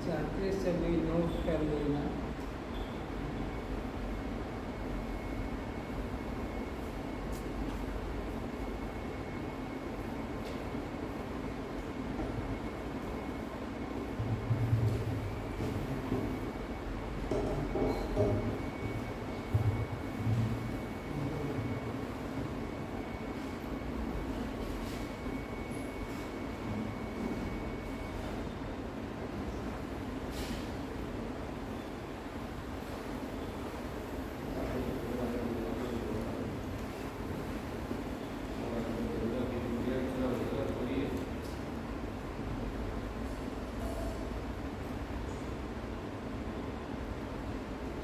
जाते समय नोट कर लेना।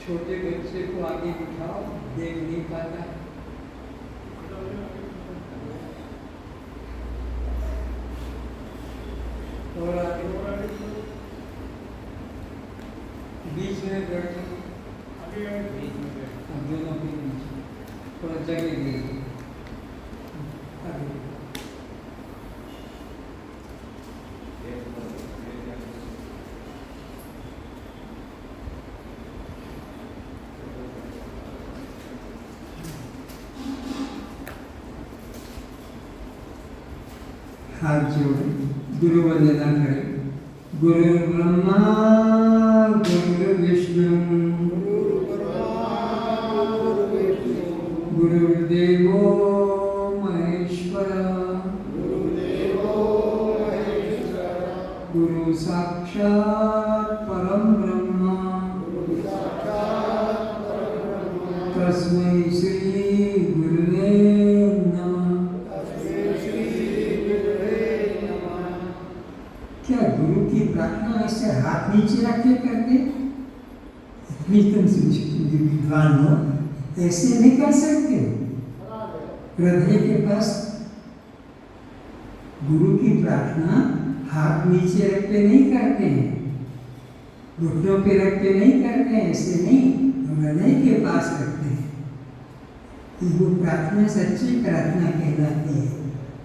छोटे बच्चे को आगे बिठाओ, देख नहीं पाता है। और आगे बीच में बैठो, दोनों के बीच थोड़ा जगह दे। हाथ जोड़े, गुरु वंदना करें। गुरु ब्रह्मा गुरु विष्णु गुरुदेवो महेश्वरा गुरु साक्षात् परम ब्रह्म तस्मै श्री गुरुवे नमः। क्या गुरु की प्रार्थना ऐसे हाथ नीचे रख के करते? इतनी तुम विद्वान हो, ऐसे नहीं कर सकते। हृदय के पास गुरु की प्रार्थना हाथ नीचे रख के नहीं करते हैं, घुटनों पे रख के नहीं करते हैं, ऐसे नहीं, हृदय के पास रखते हैं। वो प्रार्थना सच्ची प्रार्थना कहलाती है।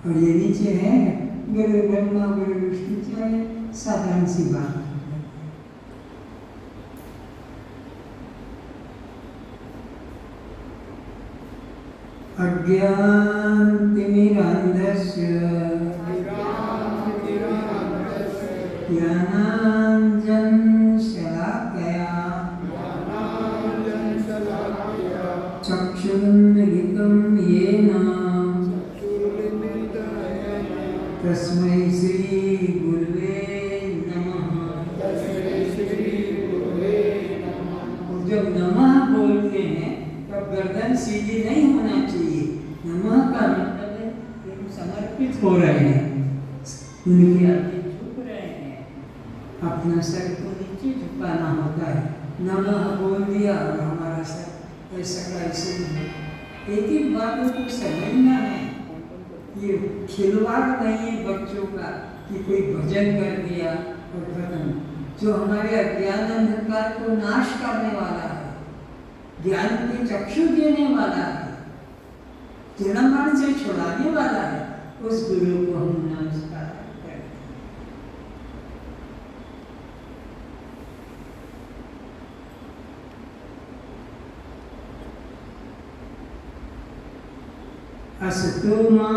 और ये नीचे है गुरु ब्रह्मा गुरु विष्णु, चाहे साधारण सी बात। अज्ञानतिमिरान्धस्य ज्ञानाञ्जनशलाकया चक्षुरुन्मिलितं येन तस्मै श्री गुरुवे नमः। जब नमः बोलते हैं तब गर्दन सीधी नहीं होना चाहिए। नमः का मतलब है तुम समर्पित हो रहे हैं, उनके आगे झुक रहे हैं, अपना सर को नीचे झुकाना होता है। नमः बोल दिया और हमारा सर ऐसा का ऐसे नहीं। एक एक बातों को समझना है। ये खिलवाड़ नहीं है बच्चों का कि कोई भजन कर दिया और खत्म। जो हमारे अज्ञान अंधकार को नाश करने वाला है, ज्ञान के चक्षु देने वाला है, जन्म मरण से छुड़ाने वाला है, उस गुरु को हम नमस्कार करते हैं। असतो मा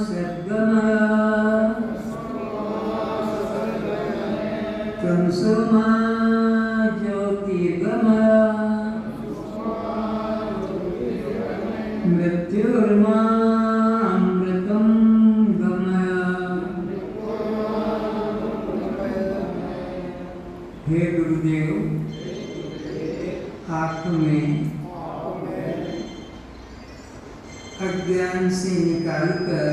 सद्गमय तमसो मा ज्योतिर्गमय मृत्युर्मामृतं गमय। हे गुरुदेव, आप में अज्ञान से निकालकर,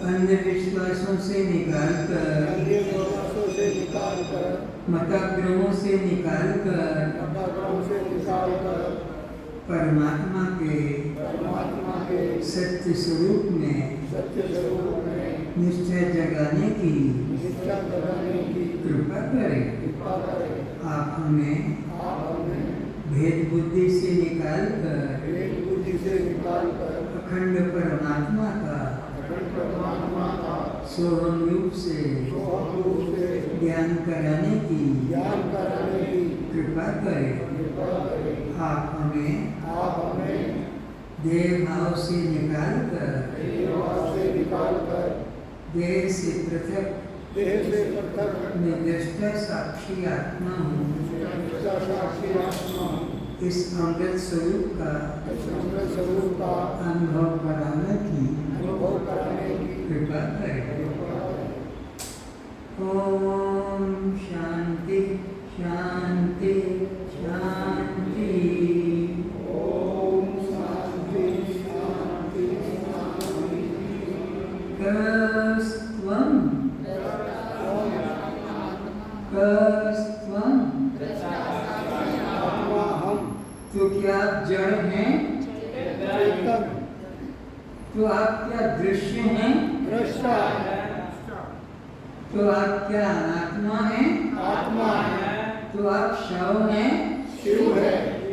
अंधविश्वासों से निकालकर, मताग्रहों से निकालकर, परमात्मा के सत्य स्वरूप में निष्ठा जगाने की कृपा करें। आप हमें भेद बुद्धि से निकालकर अखंड परमात्मा का सोहम रूप से ज्ञान कराने की कृपा करें। आप हमें देह भाव से निकालकर देह से पृथक मैं दृष्टा साक्षी आत्मा हूँ, इस अमृत स्वरूप का अनुभव कराने की कृपा करें। ओम शांति शांति शांति। ओम शांति शांति शांति। कस्त्वं कस्त्वं तो क्या आप जड़ हैं? तो आप क्या दृश्य हैं? तो आप क्या अनात्मा हैं? तो आप शव हैं?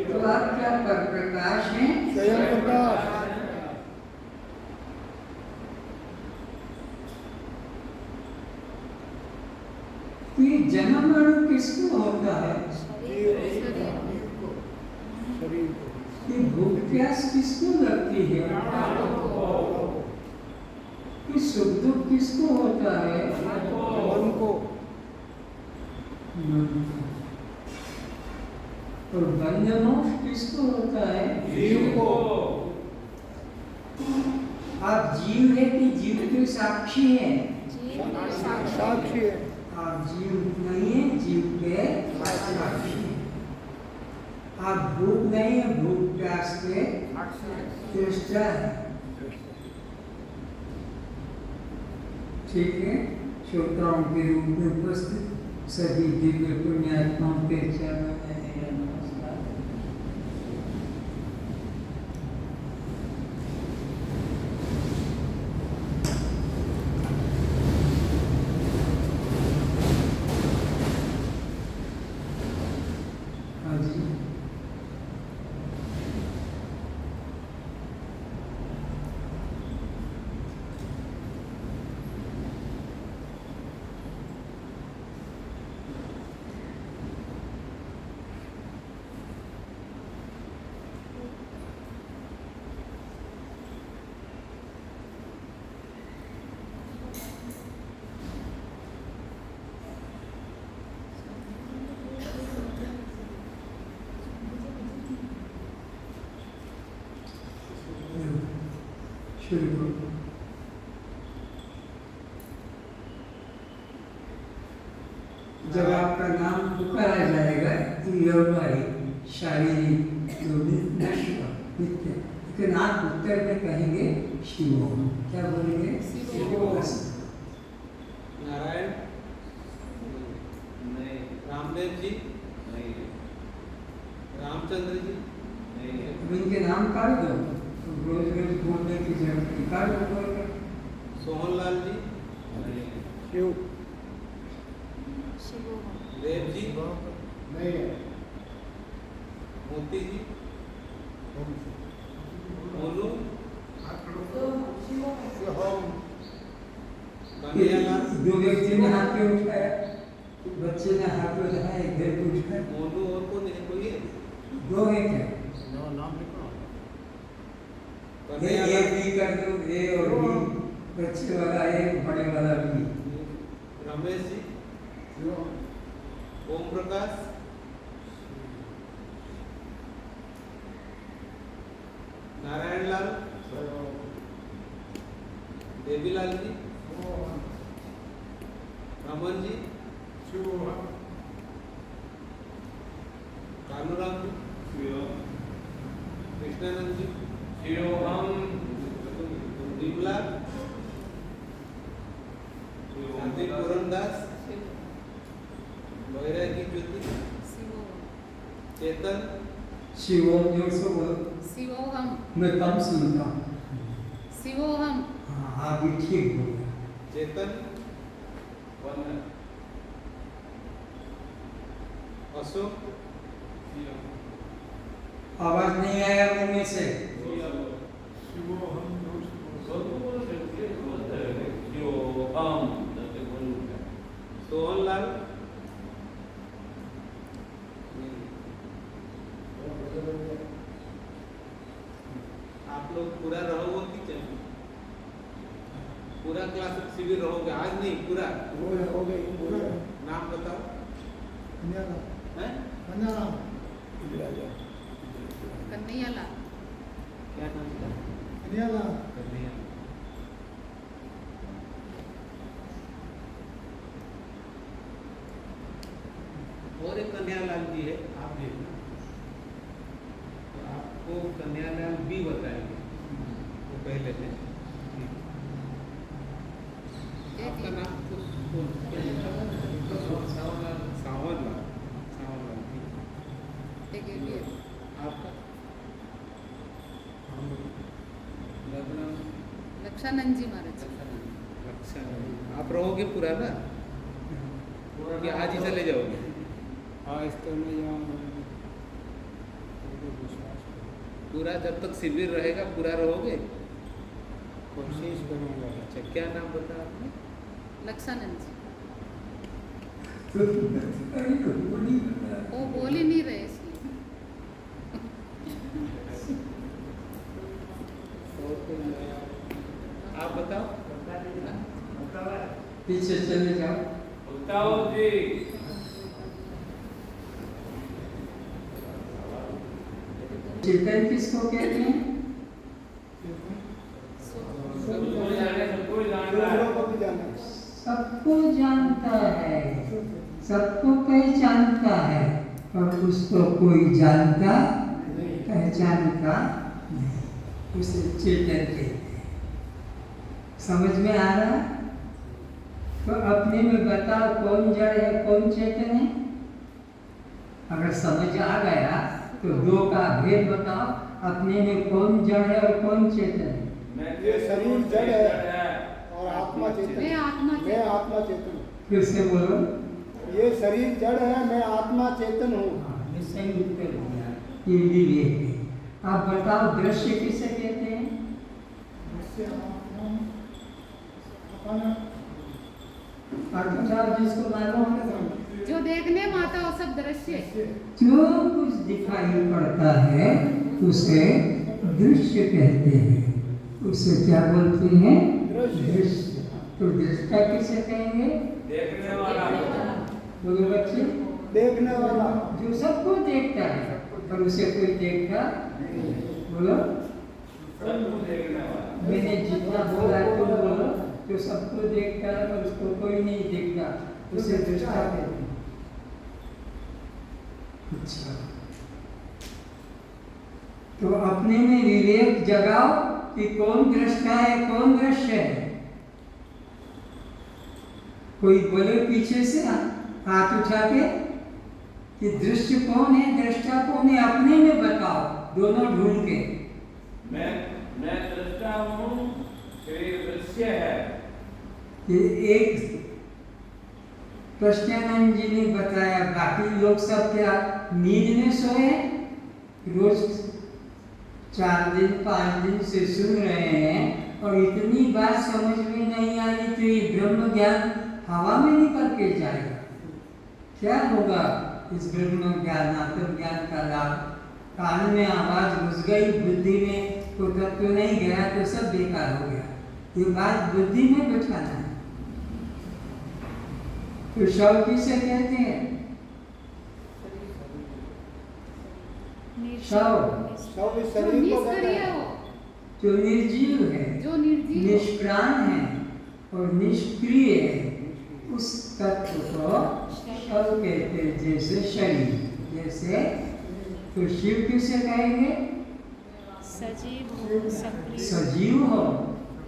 तो आप क्या प्रकाश हैं? तो ये जन्म मरण किसको होता है? ये भूख प्यास किसको लगती है? कि सुख दुख किसको होता है? मन को। और बंध मोक्ष किसको होता है? जीव को। आप जीव है कि जीव के साक्षी है? साक्षी है। आप जीव नहीं है, जीव के साक्षी है। आप भूख नहीं है, भूख प्यास के दृष्टा है। ठीक है। श्रोताओं के रूप में उपस्थित सभी दिव्य पुण्यात्माओं के चरणों में मेरा नमस्कार। हाँ जी। शुरू करो। जब आपका नाम पुकारा जाएगा तो व्यवहारिक शारीरिक नश्वर नित्य, लेकिन आप उत्तर में कहेंगे शिवो। क्या बोलेंगे? नारायण नहीं, रामदेव जी नहीं, रामचंद्र जी नहीं। अब इनके नाम काट दो, तो रोज रोज बोलने की जरूरत नहीं। काट दो। सोहनलाल जी शिव, देव जी नहीं, मोती जी, मोनू, दो व्यक्ति ने हाथ पे उठाया, बच्चे ने हाथ पे उठाया, इधर पे उठाया। मोनू और कौन है? कोई है? दो है क्या? नाम लिखो। एक भी कर दो, ए और बी, बच्चे वाला एक, बड़े वाला बी। रमेश जी, ओम प्रकाश, देवीलाल जी, रमन जी, कानूराम जी, कृष्णानंद जी, दीपलाल, शांति पूरनदास, वैरागी ज्योति, चेतन, शिवोम जोर से बोलो। शिवोहम मैं कम सुनता हूँ। शिवोहम हाँ आगे ठीक बोला। चेतन, अशोक, आवाज नहीं आया मुंह में से। सोहनलाल, आप लोग पूरा रहोगे कि क्या? पूरा क्लास शिविर रहोगे आज नहीं पूरा? हो गई पूरा नाम बताओ। हैं? कन्हैयालाल क्या नाम था? और एक कन्हैयालाल जी है, आप देखना। तो आपको कन्हैयालाल भी बताएंगे, वो पहले थे। आपका नाम सावनलाल एक ये भी है। आपका लक्षानंद जी महाराज अच्छा, आप रहोगे पूरा ना कि आज ही चले जाओगे? आज तो नहीं जाऊंगा। पूरा जब तक शिविर रहेगा पूरा रहोगे? कोशिश करूंगा। अच्छा, क्या नाम बताया आपने? लक्षानंद जी अरे तो बोल ही नहीं रहा। वो बोल ही नहीं रहे इसलिए। आप बताओ। पीछे चले जाओ। चेतन किसको कहते हैं? सबको जानता है, सबको पहचानता है, और उसको कोई जानता पहचानता नहीं, उसे चेतन कहते हैं। समझ में आ रहा? तो अपने में बताओ कौन जड़ है कौन चेतन है? अगर समझ आ गया तो दो का भेद बताओ, अपने में कौन जड़ है और कौन चेतन है? ये शरीर जड़ है और आत्मा चेतन। मैं आत्मा मैं आत्मा चेतन हूँ। फिर से बोलो। ये शरीर जड़ है, मैं आत्मा चेतन हूँ। ये सही उत्तर दिया, ये विवेक है। आप बताओ दृश्य किसे कहते हैं? और बताओ जिसको मालूम है। जो देखने में आता वो सब दृश्य है। जो कुछ दिखाई पड़ता है उसे दृश्य कहते हैं। उसे क्या बोलते हैं? दृश्य। तो दृष्टा किसे कहेंगे? देखने वाला। बोलो बच्चे। देखने वाला जो सबको देखता है पर उसे कोई देखता बोलो। मैंने जितना बोला तुम बोलो। जो सबको देखता है पर उसको कोई नहीं देखता, उसे दृष्टा कहते हैं। अच्छा, तो अपने में विवेक जगाओ कि कौन दृष्टा है कौन दृश्य है। कोई बोले पीछे से हाथ उठा के कि दृश्य कौन है दृष्टा कौन है, अपने में बताओ, दोनों ढूंढ के। मैं दृष्टा हूँ, शरीर दृश्य है। कि एक कृष्णानंद जी ने बताया, बाकी लोग सब क्या नींद में सोए? रोज 4 दिन 5 दिन से सुन रहे हैं और इतनी बात समझ में नहीं आई तो ये ब्रह्म ज्ञान हवा में निकल के जाएगा। क्या होगा इस ब्रह्म ज्ञान आत्म ज्ञान का लाभ? कान में आवाज घुस गई, बुद्धि में तो तत्व नहीं गया तो सब बेकार हो गया। ये बात बुद्धि में बैठाना है। तो शव किसे कहते हैं? शव शव इस जो शरीर को कहते निष्क्रिय हैं। हो, जो निर्जीव है, जो निर्जीव हो, निष्प्राण है, और निष्क्रिय है, उस तत्व को शव कहते हैं। जैसे शरीर, जैसे तो शिव किसे कहेंगे? सजीव हो, सक्रिय सजीव हो,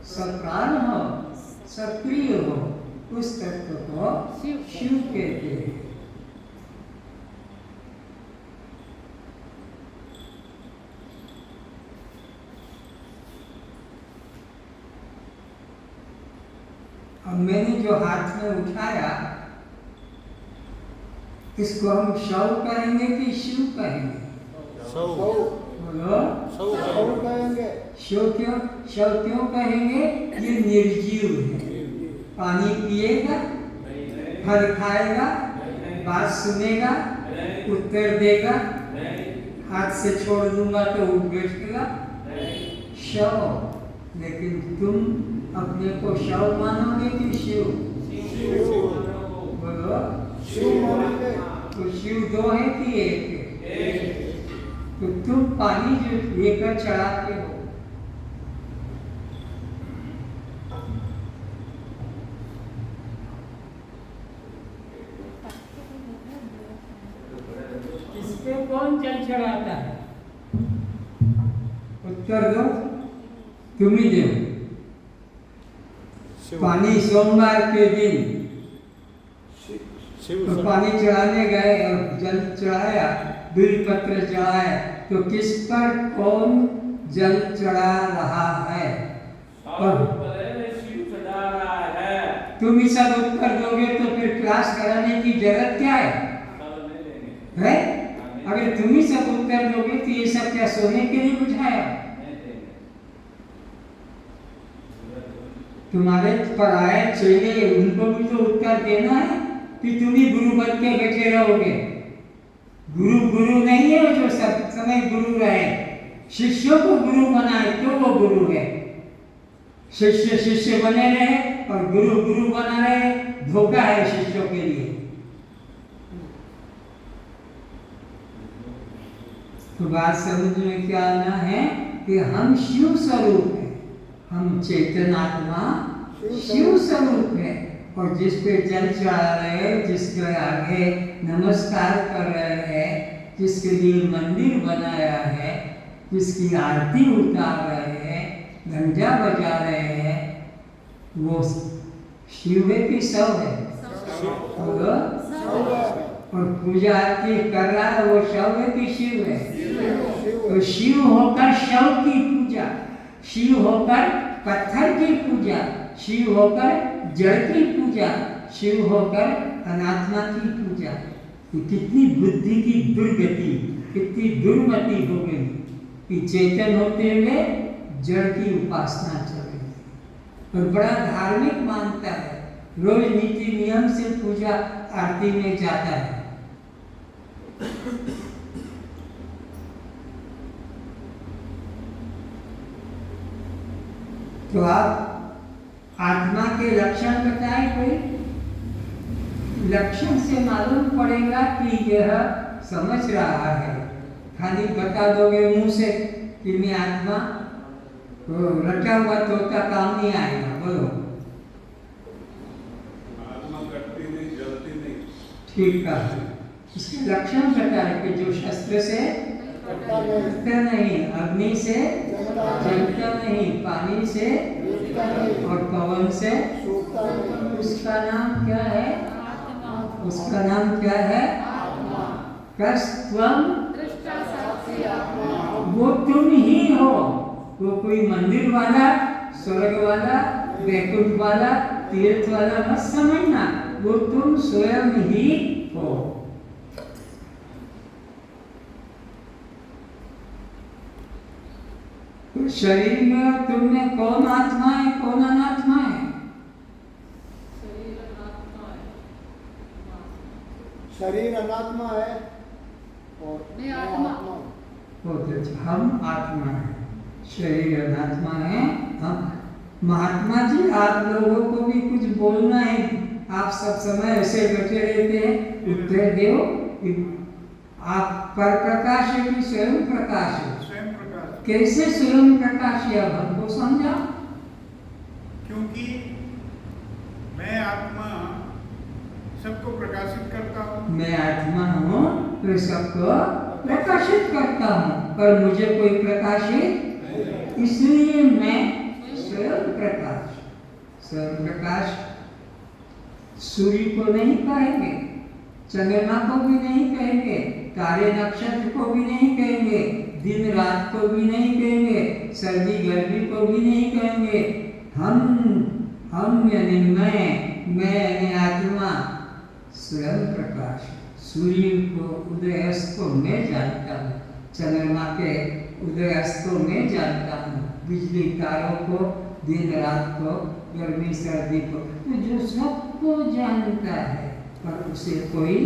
सप्राण हो, सक्रिय हो, उस तत्व को शिव कहते हैं। अब मैंने जो हाथ में उठाया, इसको हम शव कहेंगे कि शिव कहेंगे? बोलो। शव कहेंगे। शव क्यों कहेंगे? ये निर्जीव है। पानी पिएगा, फल खाएगा, बात सुनेगा, उत्तर देगा, हाथ से छोड़ दूंगा तो उठ बैठेगा, शव। लेकिन तुम अपने को शव मानोगे कि शिव? बोलो। शिव मानेंगे। तो शिव दो है कि एक है? तो तुम पानी जो लेकर चढ़ाते हो, इस पे कौन जल चढ़ाता है? उत्तर दो, तुम ही दो। पानी सोमवार के दिन तो पानी चढ़ाने गए और जल चढ़ाया, बिल पत्र चढ़ाए, तो किस पर कौन जल चढ़ा रहा है? शिव चढ़ा रहा है। तुम ही सब उत्तर दोगे तो फिर क्लास कराने की जरूरत क्या है? है? अगर तुम ही सब उत्तर दोगे तो ये सब क्या सोने के लिए बुझाया? तुम्हारे पराये चेले, उनको भी तो उत्तर देना है कि तुम ही गुरु बन के बैठे रहोगे। गुरु नहीं है जो सब समय गुरु रहे। शिष्यों को गुरु बनाए तो वो गुरु है। शिष्य बने रहे और गुरु बना रहे, धोखा है शिष्यों के लिए। तो बात समझ में क्या आना है कि हम शिव स्वरूप है, हम चेतनात्मा शिव स्वरूप है। और जिस पे जल चढ़ा रहे हैं, जिसके आगे नमस्कार कर रहे हैं, जिसके लिए मंदिर बनाया है, जिसकी आरती उतार रहे हैं, घंटा बजा रहे हैं, वो शिव है कि शव है? और पूजा आरती कर रहा है वो शव है कि शिव है? तो शिव होकर शव की पूजा, शिव होकर पत्थर की पूजा, शिव होकर जड़ की पूजा, शिव होकर अनात्मा की पूजा। कितनी बुद्धि की दुर्गति, कितनी दुर्मति हो गई कि चेतन होते हुए जड़ की उपासना चल रही। और बड़ा धार्मिक मानता है, रोज नीति नियम से पूजा आरती में जाता है। तो आप आत्मा के लक्षण बताए कोई? लक्षण से मालूम पड़ेगा कि यह समझ रहा है। खाली बता दोगे मुंह से कि मैं आत्मा, तो रटा हुआ तोता काम नहीं आएगा। बोलो। आत्मा कटती नहीं, जलती नहीं। ठीक है, इसके लक्षण बताए कि जो शस्त्र से कटता नहीं, अग्नि से जलता नहीं, पानी से और पवन से, उसका नाम क्या है? उसका नाम क्या है? कस्त्वम, वो तुम ही हो। वो कोई मंदिर वाला, स्वर्ग वाला, वैकुंठ वाला, तीर्थ वाला मत समझना, वो तुम स्वयं ही हो। तो शरीर में तुमने कौन आत्मा है, कौन अनात्मा है? शरीर अनात्मा है और मैं आत्मा। बहुत अच्छा, हम आत्मा है, शरीर अनात्मा है। हम महात्मा जी, आप लोगों को भी कुछ बोलना है। आप सब समय ऐसे बैठे रहते हैं, उत्तर दो। आप पर प्रकाश है कि स्वयं प्रकाश है? स्वयं प्रकाश। कैसे स्वयं प्रकाश है, अब हमको समझा। क्योंकि तो सबको प्रकाशित करता हूँ, पर मुझे कोई प्रकाशित, इसलिए मैं स्वयं प्रकाश। स्वयं प्रकाश सूर्य को नहीं कहेंगे, चंद्रमा को भी नहीं कहेंगे, तारे नक्षत्र को भी नहीं कहेंगे, दिन रात को भी नहीं कहेंगे, सर्दी गर्मी को भी नहीं कहेंगे। हम यानी मैं यानी आत्मा स्वयं प्रकाश। सूर्य को उदय अस्त को मैं जानता हूँ, चंद्रमा के उदय अस्त को मैं जानता हूँ, बिजली तारों को, दिन रात को, गर्मी सर्दी को, तो जो सबको जानता है पर उसे कोई,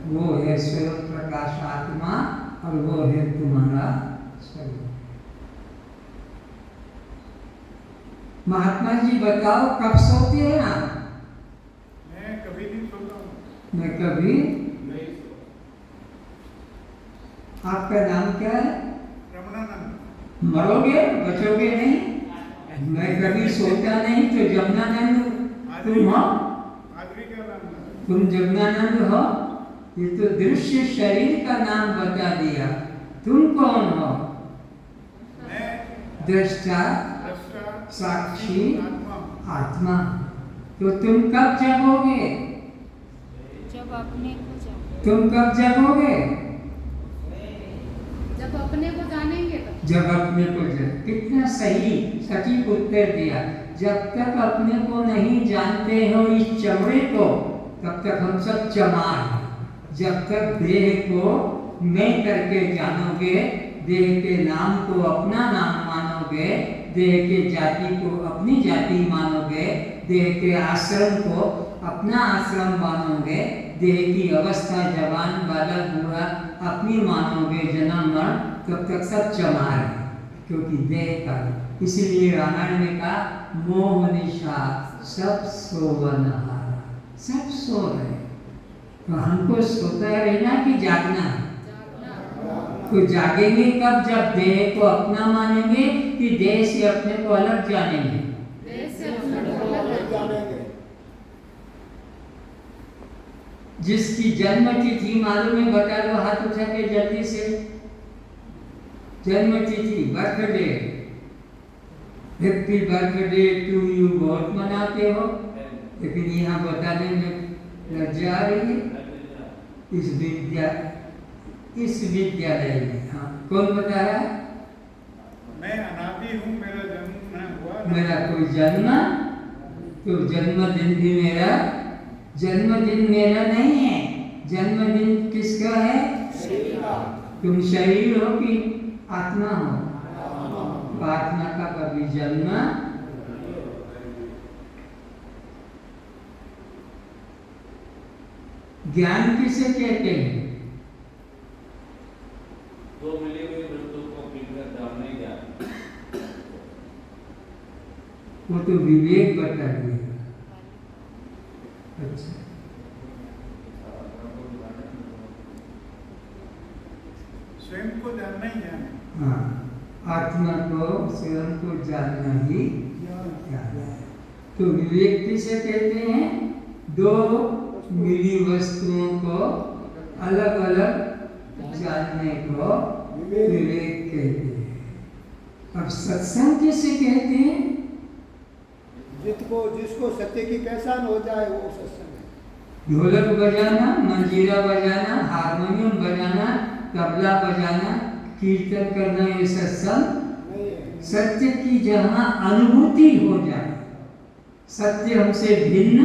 वो है स्वयं प्रकाश आत्मा, और वो है तुम्हारा स्वरूप। महात्मा जी बताओ, कब सोते हैं आप? मैं कभी नहीं सोता हूँ। मैं कभी नहीं सोता। आपका नाम क्या है? रमणानंद। मरोगे, बचोगे नहीं? मैं कभी सोता नहीं, तो जमुनानंद तुम हो? आदमी का नाम है। तुम जमुनानंद हो? ये तो दृश्य शरीर का नाम बता दिया। तुम कौन हो? मैं दृष्टा, दृष्टा, साक्षी, आत्मा। आत्मा। तो तुम कब जगोगे? जब अपने को जाने। तुम कब जगोगे? जब अपने को जानेंगे तब। जब अपने को कितना सही सटीक उत्तर दिया। जब तक अपने को नहीं जानते हो इस चमड़े को, तब तक हम सब चमार हैं। जब तक देह को मैं करके जानोगे, देह के नाम को अपना नाम मानोगे, देह के जाति को अपनी जाति मानोगे, देह के आश्रम को अपना आश्रम मानोगे, देह की अवस्था जवान बालक बूढ़ा अपनी मानोगे, जन्म मरण, तब तक सब चमार है, क्योंकि देह का। इसीलिए रामायण में कहा, मोह निशा सब सोवनहारा, सब सो रहे। तो हमको सोता रहना कि जागना है? तो जागेंगे कब? जब देह को अपना मानेंगे कि देह से अपने को अलग जानेंगे? देह से अपने को अलग जानेंगे। जिसकी जन्म तिथि मालूम है, बता दो हाथ उठा के जल्दी से। जन्म तिथि, birthday, happy birthday to you बहुत मनाते हो, लेकिन यहाँ बताने में लज्जा आ रही है। इस विद्यालय में, हाँ, कौन बता रहा है? मैं अनादि हूँ, मेरा जन्म न हुआ। मेरा कोई जन्म, तो जन्मदिन भी मेरा, जन्मदिन मेरा नहीं है। जन्मदिन किसका है? तुम शरीर हो कि आत्मा हो? आत्मा का कभी जन्म, ज्ञान किसे कहते हैं? दो मिली हुई वस्तु को मिलकर जानने ज्ञान। वो तो विवेक बता दिया। अच्छा, स्वयं को जानना ही ज्ञान है। हाँ, आत्मा को स्वयं को जानना ही ज्ञान है। तो विवेक किसे कहते हैं? दो मिली वस्तुओं को अलग अलग जानने को विवेक कहते हैं। अब सत्संग किसे कहते हैं? जिसको सत्य की पहचान हो जाए वो सत्संग है। ढोलक बजाना, मंजीरा बजाना, हारमोनियम बजाना, तबला बजाना, कीर्तन करना, ये सत्संग नहीं है। सत्य की जहाँ अनुभूति हो जाए, सत्य हमसे भिन्न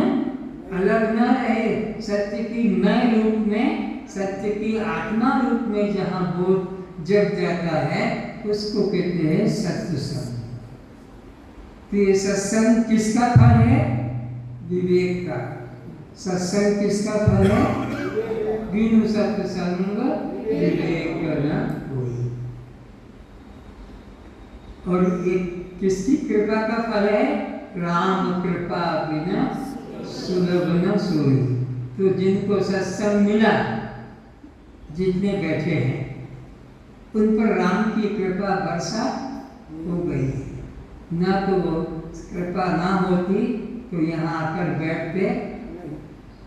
अलग न रहे, सत्य की मैं रूप में, सत्य की आत्मा रूप में जहाँ बोध जग जाता है, उसको कहते हैं सत्संग। तो ये सत्संग किसका फल है? विवेक का। सत्संग किसका फल है? बिनु सत्संग विवेक न होई। और एक किसकी कृपा का फल है? राम कृपा बिना सुलभ न सोई। तो जिनको सत्संग मिला, जितने बैठे हैं, उन पर राम की कृपा वर्षा हो गई। ना तो वो कृपा ना होती तो यहाँ आकर बैठते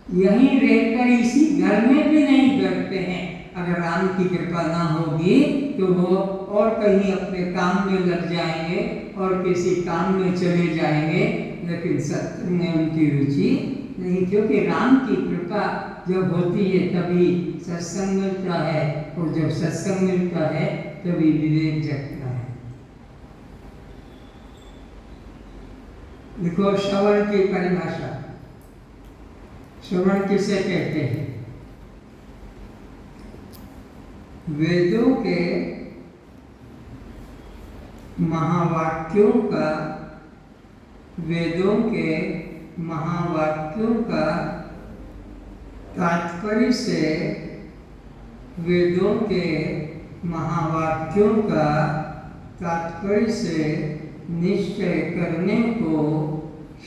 यहीं रहकर इसी घर में भी नहीं बैठते हैं। अगर राम की कृपा ना होगी तो वो और कहीं अपने काम में लग जाएंगे और किसी काम में चले जाएंगे, लेकिन सत्संग में उनकी रुचि नहीं, क्योंकि राम की कृपा जब होती है तभी सत्संग मिलता है, और जब सत्संग मिलता है तभी विवेक जगता है। देखो श्रवण की परिभाषा, श्रवण किसे कहते हैं? वेदों के महावाक्यों का, वेदों के महावाक्यों का तात्पर्य से, वेदों के महावाक्यों का तात्पर्य से निश्चय करने को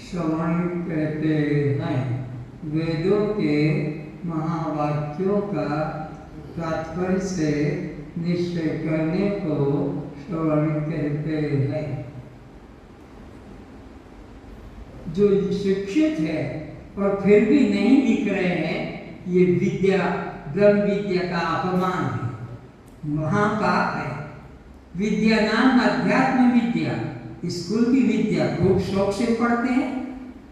श्रवण कहते हैं। वेदों के महावाक्यों का तात्पर्य से निश्चय करने को श्रवण कहते हैं। जो शिक्षित है और फिर भी नहीं लिख रहे हैं, ये विद्या, ब्रह्म विद्या का अपमान है, महापाप है। विद्या नाम अध्यात्म विद्या, स्कूल की विद्या खूब शौक से पढ़ते हैं,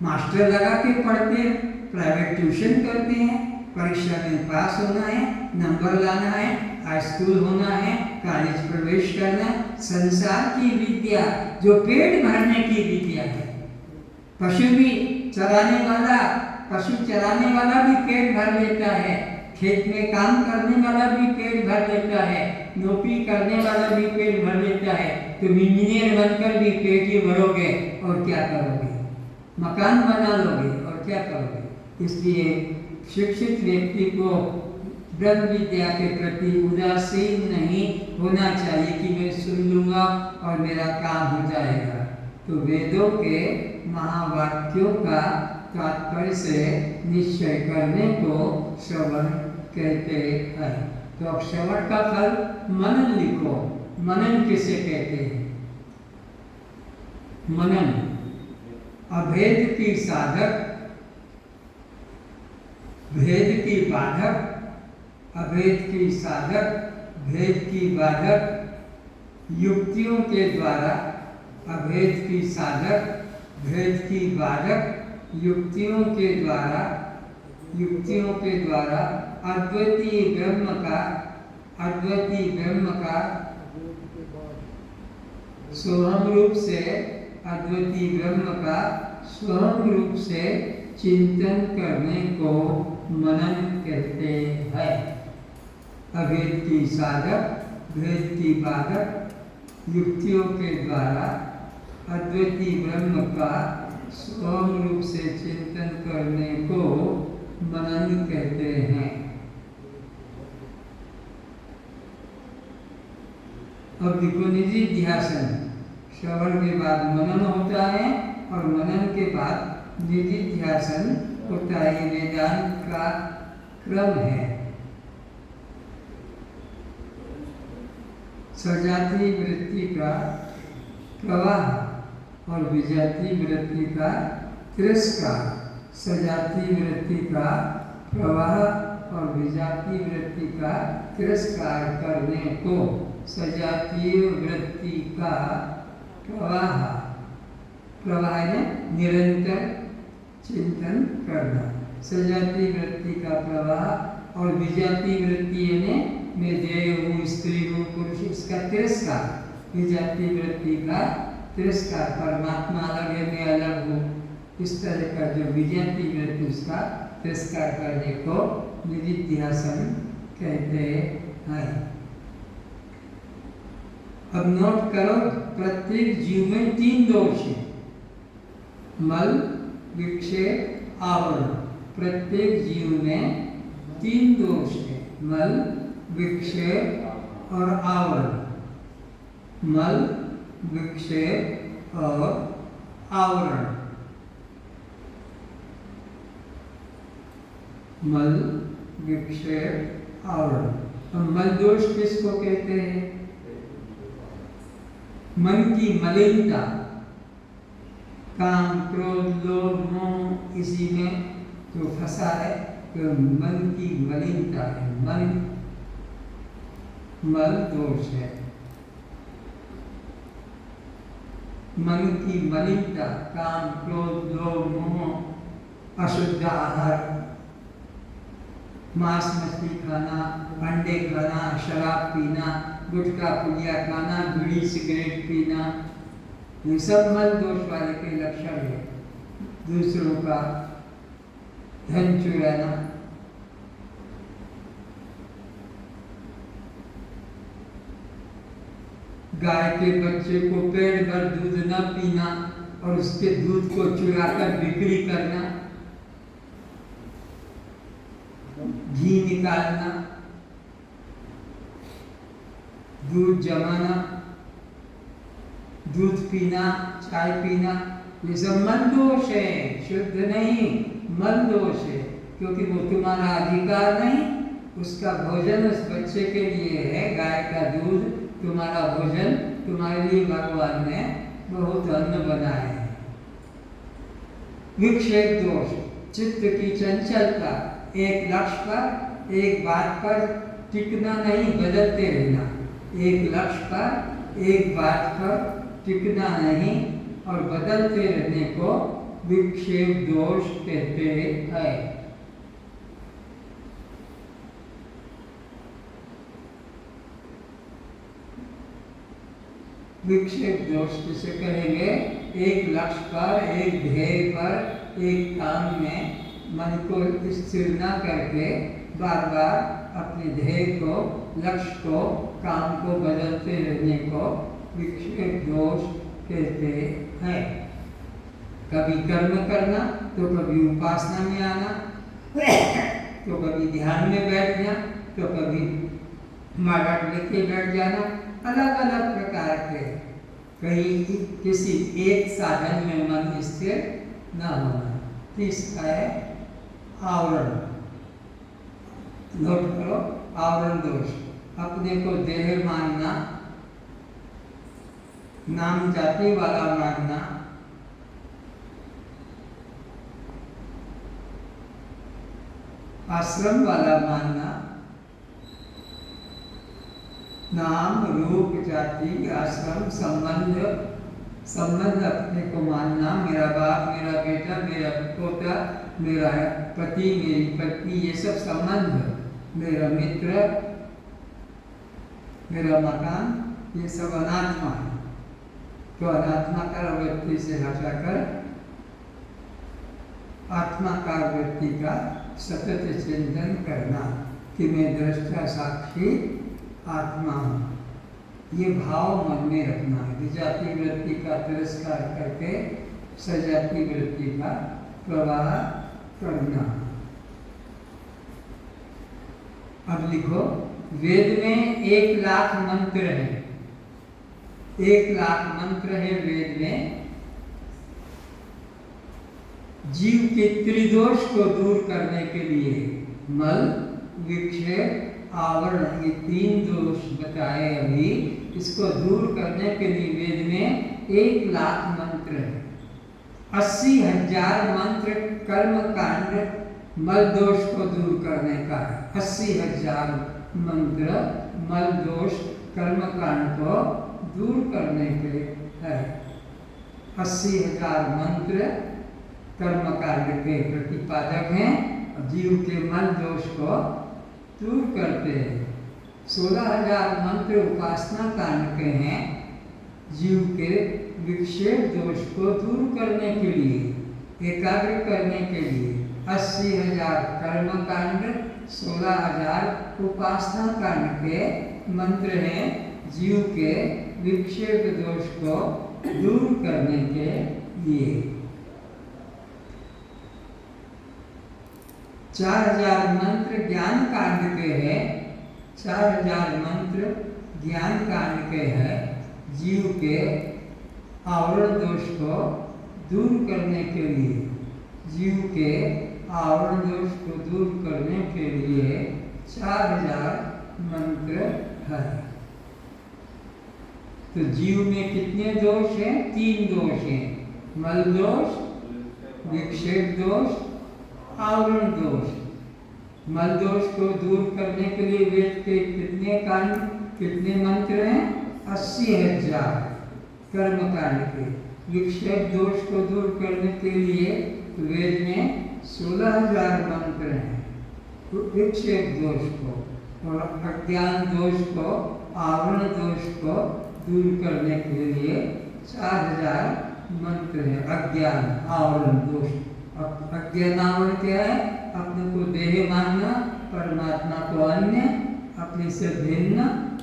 मास्टर लगा के पढ़ते हैं, प्राइवेट ट्यूशन करते हैं, परीक्षा में पास होना है, नंबर लाना है, हाई स्कूल होना है, कॉलेज प्रवेश करना, संसार की विद्या जो पेट भरने की विद्या है। पशु भी चराने वाला, पशु चराने वाला भी पेट भर लेता है, खेत में काम करने वाला भी पेट भर लेता है, नौकरी करने वाला भी पेट भर लेता है। तुम इंजीनियर बनकर भी पेट ही भरोगे और क्या करोगे? मकान बना लोगे और क्या करोगे? इसलिए शिक्षित व्यक्ति को ब्रह्म विद्या के प्रति उदासीन नहीं होना चाहिए कि मैं सुन लूँगा और मेरा काम हो जाएगा। तो वेदों के महावाक्यों का तात्पर्य से निश्चय करने को श्रवण कहते हैं। तो अब श्रवण का फल मनन लिखो। मनन किसे कहते हैं? मनन अभेद की साधक, भेद की बाधक, अभेद की साधक, भेद की बाधक युक्तियों के द्वारा, अभेद की साधक, भेद की बाधक युक्तियों के द्वारा, युक्तियों के द्वारा अद्वैतीय ब्रह्म का, अद्वैतीय ब्रह्म का सोहम रूप से, अद्वैतीय ब्रह्म का सोहम रूप से चिंतन करने को मनन कहते हैं। अभेद की साधक, भेद की बाधक युक्तियों के द्वारा अद्वैतीय ब्रह्म का सोहम रूप से चिंतन करने को मनन कहते हैं। अब देखो निधिध्यासन, श्रवण के बाद मनन होता है और मनन के बाद निधिध्यासन होता है। ये वेदांत का क्रम है। सजातीय वृत्ति का प्रवाह और विजातीय वृत्ति का तिरस्कार, सजातीय वृत्ति का प्रवाह और विजातीय वृत्ति का तिरस्कार करने को सजातीय वृत्ति का प्रवाह, प्रवाह है निरंतर चिंतन करना। सजातीय वृत्ति का प्रवाह और विजातीय वृत्ति यानी मैं देह हूँ, स्त्री हूँ, पुरुष, इसका तिरस्कार, विजातीय वृत्ति का तिरस्कार, परमात्मा अलग है, मैं अलग हूँ, इस तरह का जो विजातीय वृत्ति उसका तिरस्कार करने को निधिध्यासन कहते हैं। अब नोट करो, प्रत्येक जीव में 3 दोष हैं, मल, विक्षेप, आवरण। प्रत्येक जीव में 3 दोष हैं, मल, विक्षेप और आवरण। मल, विक्षेप और आवरण। मल, विक्षेप, आवरण। अब मल दोष किसको कहते हैं? मन की मलिनता, काम, क्रोध, लोभ, मोह, इसी में तो फंसा है कि मन की मलिनता है, मल दोष है। मन की मलिनता, काम, क्रोध, लोभ, मोह, अशुद्ध आहार, मांस मछली खाना, अंडे खाना, शराब पीना, गुटखा पुलिया खाना, बीड़ी सिगरेट पीना, ये सब मल दोष वाले के लक्षण है। दूसरों का धन चुराना, गाय के बच्चे को पेट भर दूध न पीना और उसके दूध को चुराकर बिक्री करना, घी निकालना, दूध जमाना, दूध पीना, चाय पीना, ये सब मल दोष है, शुद्ध नहीं, मल दोष है। क्योंकि वो तुम्हारा अधिकार नहीं, उसका भोजन उस बच्चे के लिए है। गाय का दूध तुम्हारा भोजन, तुम्हारे लिए भगवान ने बहुत अन्न बनाए हैं। विक्षेप दोष, चित्त की चंचलता, एक लक्ष्य पर, एक बात पर टिकना नहीं, बदलते रहना। एक लक्ष्य पर, एक बात पर टिकना नहीं और बदलते रहने को विक्षेप दोष कहते हैं। विक्षेप दोष किसे कहेंगे? एक लक्ष्य पर, एक ध्येय पर, एक काम में मन को स्थिर न करके बार बार अपने ध्येय को, लक्ष्य को, काम को बदलते रहने को विक्षेप दोष कहते हैं। कभी कर्म करना तो कभी उपासना में आना, तो कभी ध्यान में बैठना, तो कभी माला लेके बैठ जाना, अलग अलग प्रकार के। कहीं किसी एक साधन में मन स्थिर न होना। तीसरा है आवरण। नोट करो, आवरण दोष, अपने को देह मानना, नाम जाति वाला मानना, आश्रम वाला मानना, नाम रूप जाति आश्रम संबंध अपने को मानना, मेरा बाप, मेरा बेटा, मेरा पोता, मेरा पति, मेरी पत्नी, ये सब संबंध, मेरा मित्र, मेरा मकान, ये सब अनात्मा है। तो अनात्माकार वृत्ति से हटाकर आत्माकार वृत्ति का सतत चिंतन करना कि मैं दृष्टा साक्षी आत्मा हूँ। ये भाव मन में रखना है। विजाति वृत्ति का तिरस्कार करके सजाति वृत्ति का प्रवाह करना। अब लिखो, वेद में 1,00,000 मंत्र है। 1,00,000 मंत्र है वेद में। जीव के त्रिदोष को दूर करने के लिए मल, विक्षेप, आवरण, ये 3 दोष बताए अभी। इसको दूर करने के लिए वेद में 1,00,000 मंत्र है। 80,000 मंत्र कर्म कांड मल दोष को दूर करने का है। 80,000 मंत्र मल दोष कर्म कांड को दूर करने के है। 80,000 मंत्र कर्म कांड के प्रतिपादक हैं और जीव के मल दोष को दूर करते हैं। 16,000 मंत्र उपासना कांड के हैं, जीव के विक्षेप दोष को दूर करने के लिए, एकाग्र करने के लिए। 80,000 कर्म कांड, 16,000 उपासना कांड के मंत्र हैं, जीव के विक्षेप दोष को दूर करने के लिए। 4,000 मंत्र ज्ञान कांड के हैं। 4,000 मंत्र ज्ञान कांड के हैं, जीव के आवरण दोष को दूर करने के लिए। जीव के आवरण दोष को दूर करने के लिए 4,000 मंत्र है। तो जीव में कितने दोष हैं? 3 दोष हैं। मल दोष, विक्षेप दोष आवरण दोष। मल दोष को दूर करने के लिए वेद के कितने कांड, कितने मंत्र हैं? 80,000 कर्म कांड के। विक्षेप दोष को दूर करने के लिए वेद में 16,000 मंत्र हैं। तो विक्षेप दोष को और अज्ञान दोष को, आवरण दोष को दूर करने के लिए 4,000 मंत्र है। अज्ञान आवरण दोष। अज्ञान आवरण क्या है? अपने को देह मानना, परमात्मा को अन्य, अपने से भिन्न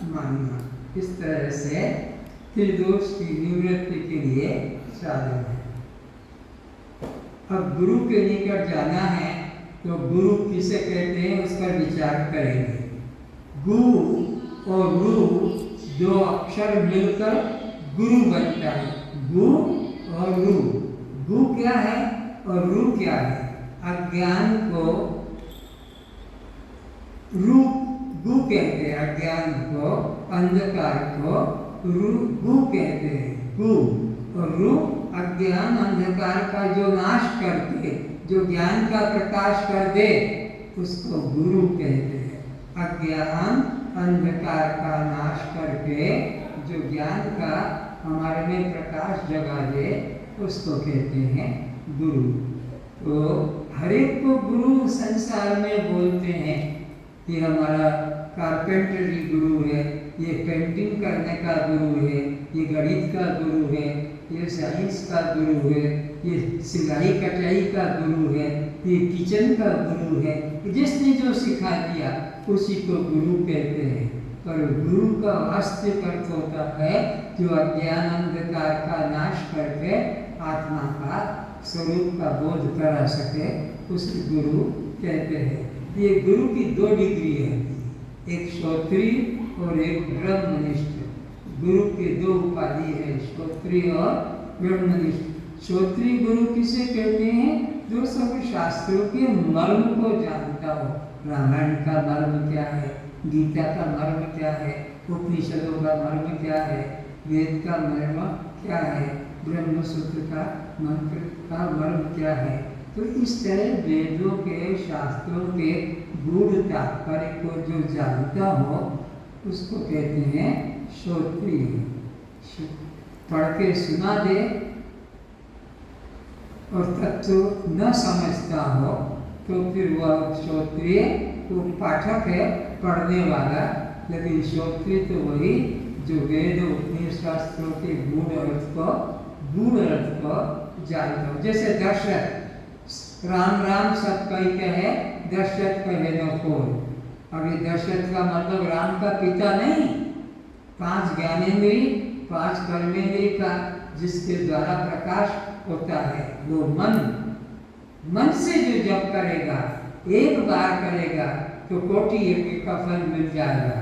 मानना। इस तरह से त्रिदोष की निवृत्ति के लिए साधन है। अब गुरु के निकट जाना है तो गुरु किसे कहते हैं उस पर विचार करेंगे। गु और रु दो अक्षर मिलकर गुरु बनता है। गु और रु। गु क्या है और रु क्या है? अज्ञान को रु गु कहते हैं, अज्ञान को, अंधकार को गु कहते हैं। गु और रु अज्ञान अंधकार का जो नाश करके, जो ज्ञान का प्रकाश कर दे, उसको गुरु कहते हैं। अज्ञान अंधकार का नाश करके जो ज्ञान का हमारे में प्रकाश जगा दे, उसको कहते हैं गुरु। तो हर एक को गुरु संसार में बोलते हैं कि हमारा कारपेंटरी गुरु है, ये पेंटिंग करने का गुरु है, ये गणित का गुरु है, ये साइंस का गुरु है, ये सिलाई कटाई का गुरु है, ये किचन का गुरु है। जिसने जो सिखा दिया उसी को गुरु कहते हैं। पर गुरु का वास्तविक अर्थ होता है जो अज्ञान अंधकार का नाश करके आत्मा का स्वरूप का बोध करा सके, उसे गुरु कहते हैं। ये गुरु की 2 डिग्री है, एक श्रोत्रिय और एक ब्रह्मनिष्ठ। गुरु के 2 उपाधि है, श्रोत्रिय और ब्रह्मनिष्ठ। श्रोत्रिय गुरु किसे कहते हैं? जो सब शास्त्रों के मर्म को जानता हो। रामायण का मर्म क्या है, गीता का मर्म क्या है, उपनिषदों का मर्म क्या है, वेद का मर्म क्या है, ब्रह्मसूत्र का मंत्र का मर्म क्या है। तो इस तरह वेदों के, शास्त्रों के गूढ़ तात्पर्य को जो जानता हो उसको कहते हैं श्रोत्रिय। पढ़ के सुना दे और तत्व न समझता हो तो फिर वह श्रोत्रिय, तो पाठक है, पढ़ने वाला। लेकिन श्रोत्रिय तो वही जो वेद उपनिषद शास्त्रों के गूढ़ अर्थ को जानता हो। जैसे दशरथ, राम राम सब कही कहे, दशरथ कहे न कोई। अब ये दशरथ का मतलब राम का पिता नहीं, 5 ज्ञानेंद्रिय, 5 कर्मेंद्रिय का जिसके द्वारा प्रकाश होता है, वो मन से जो जप करेगा, एक बार करेगा तो कोटि यज्ञ का फल मिल जाएगा।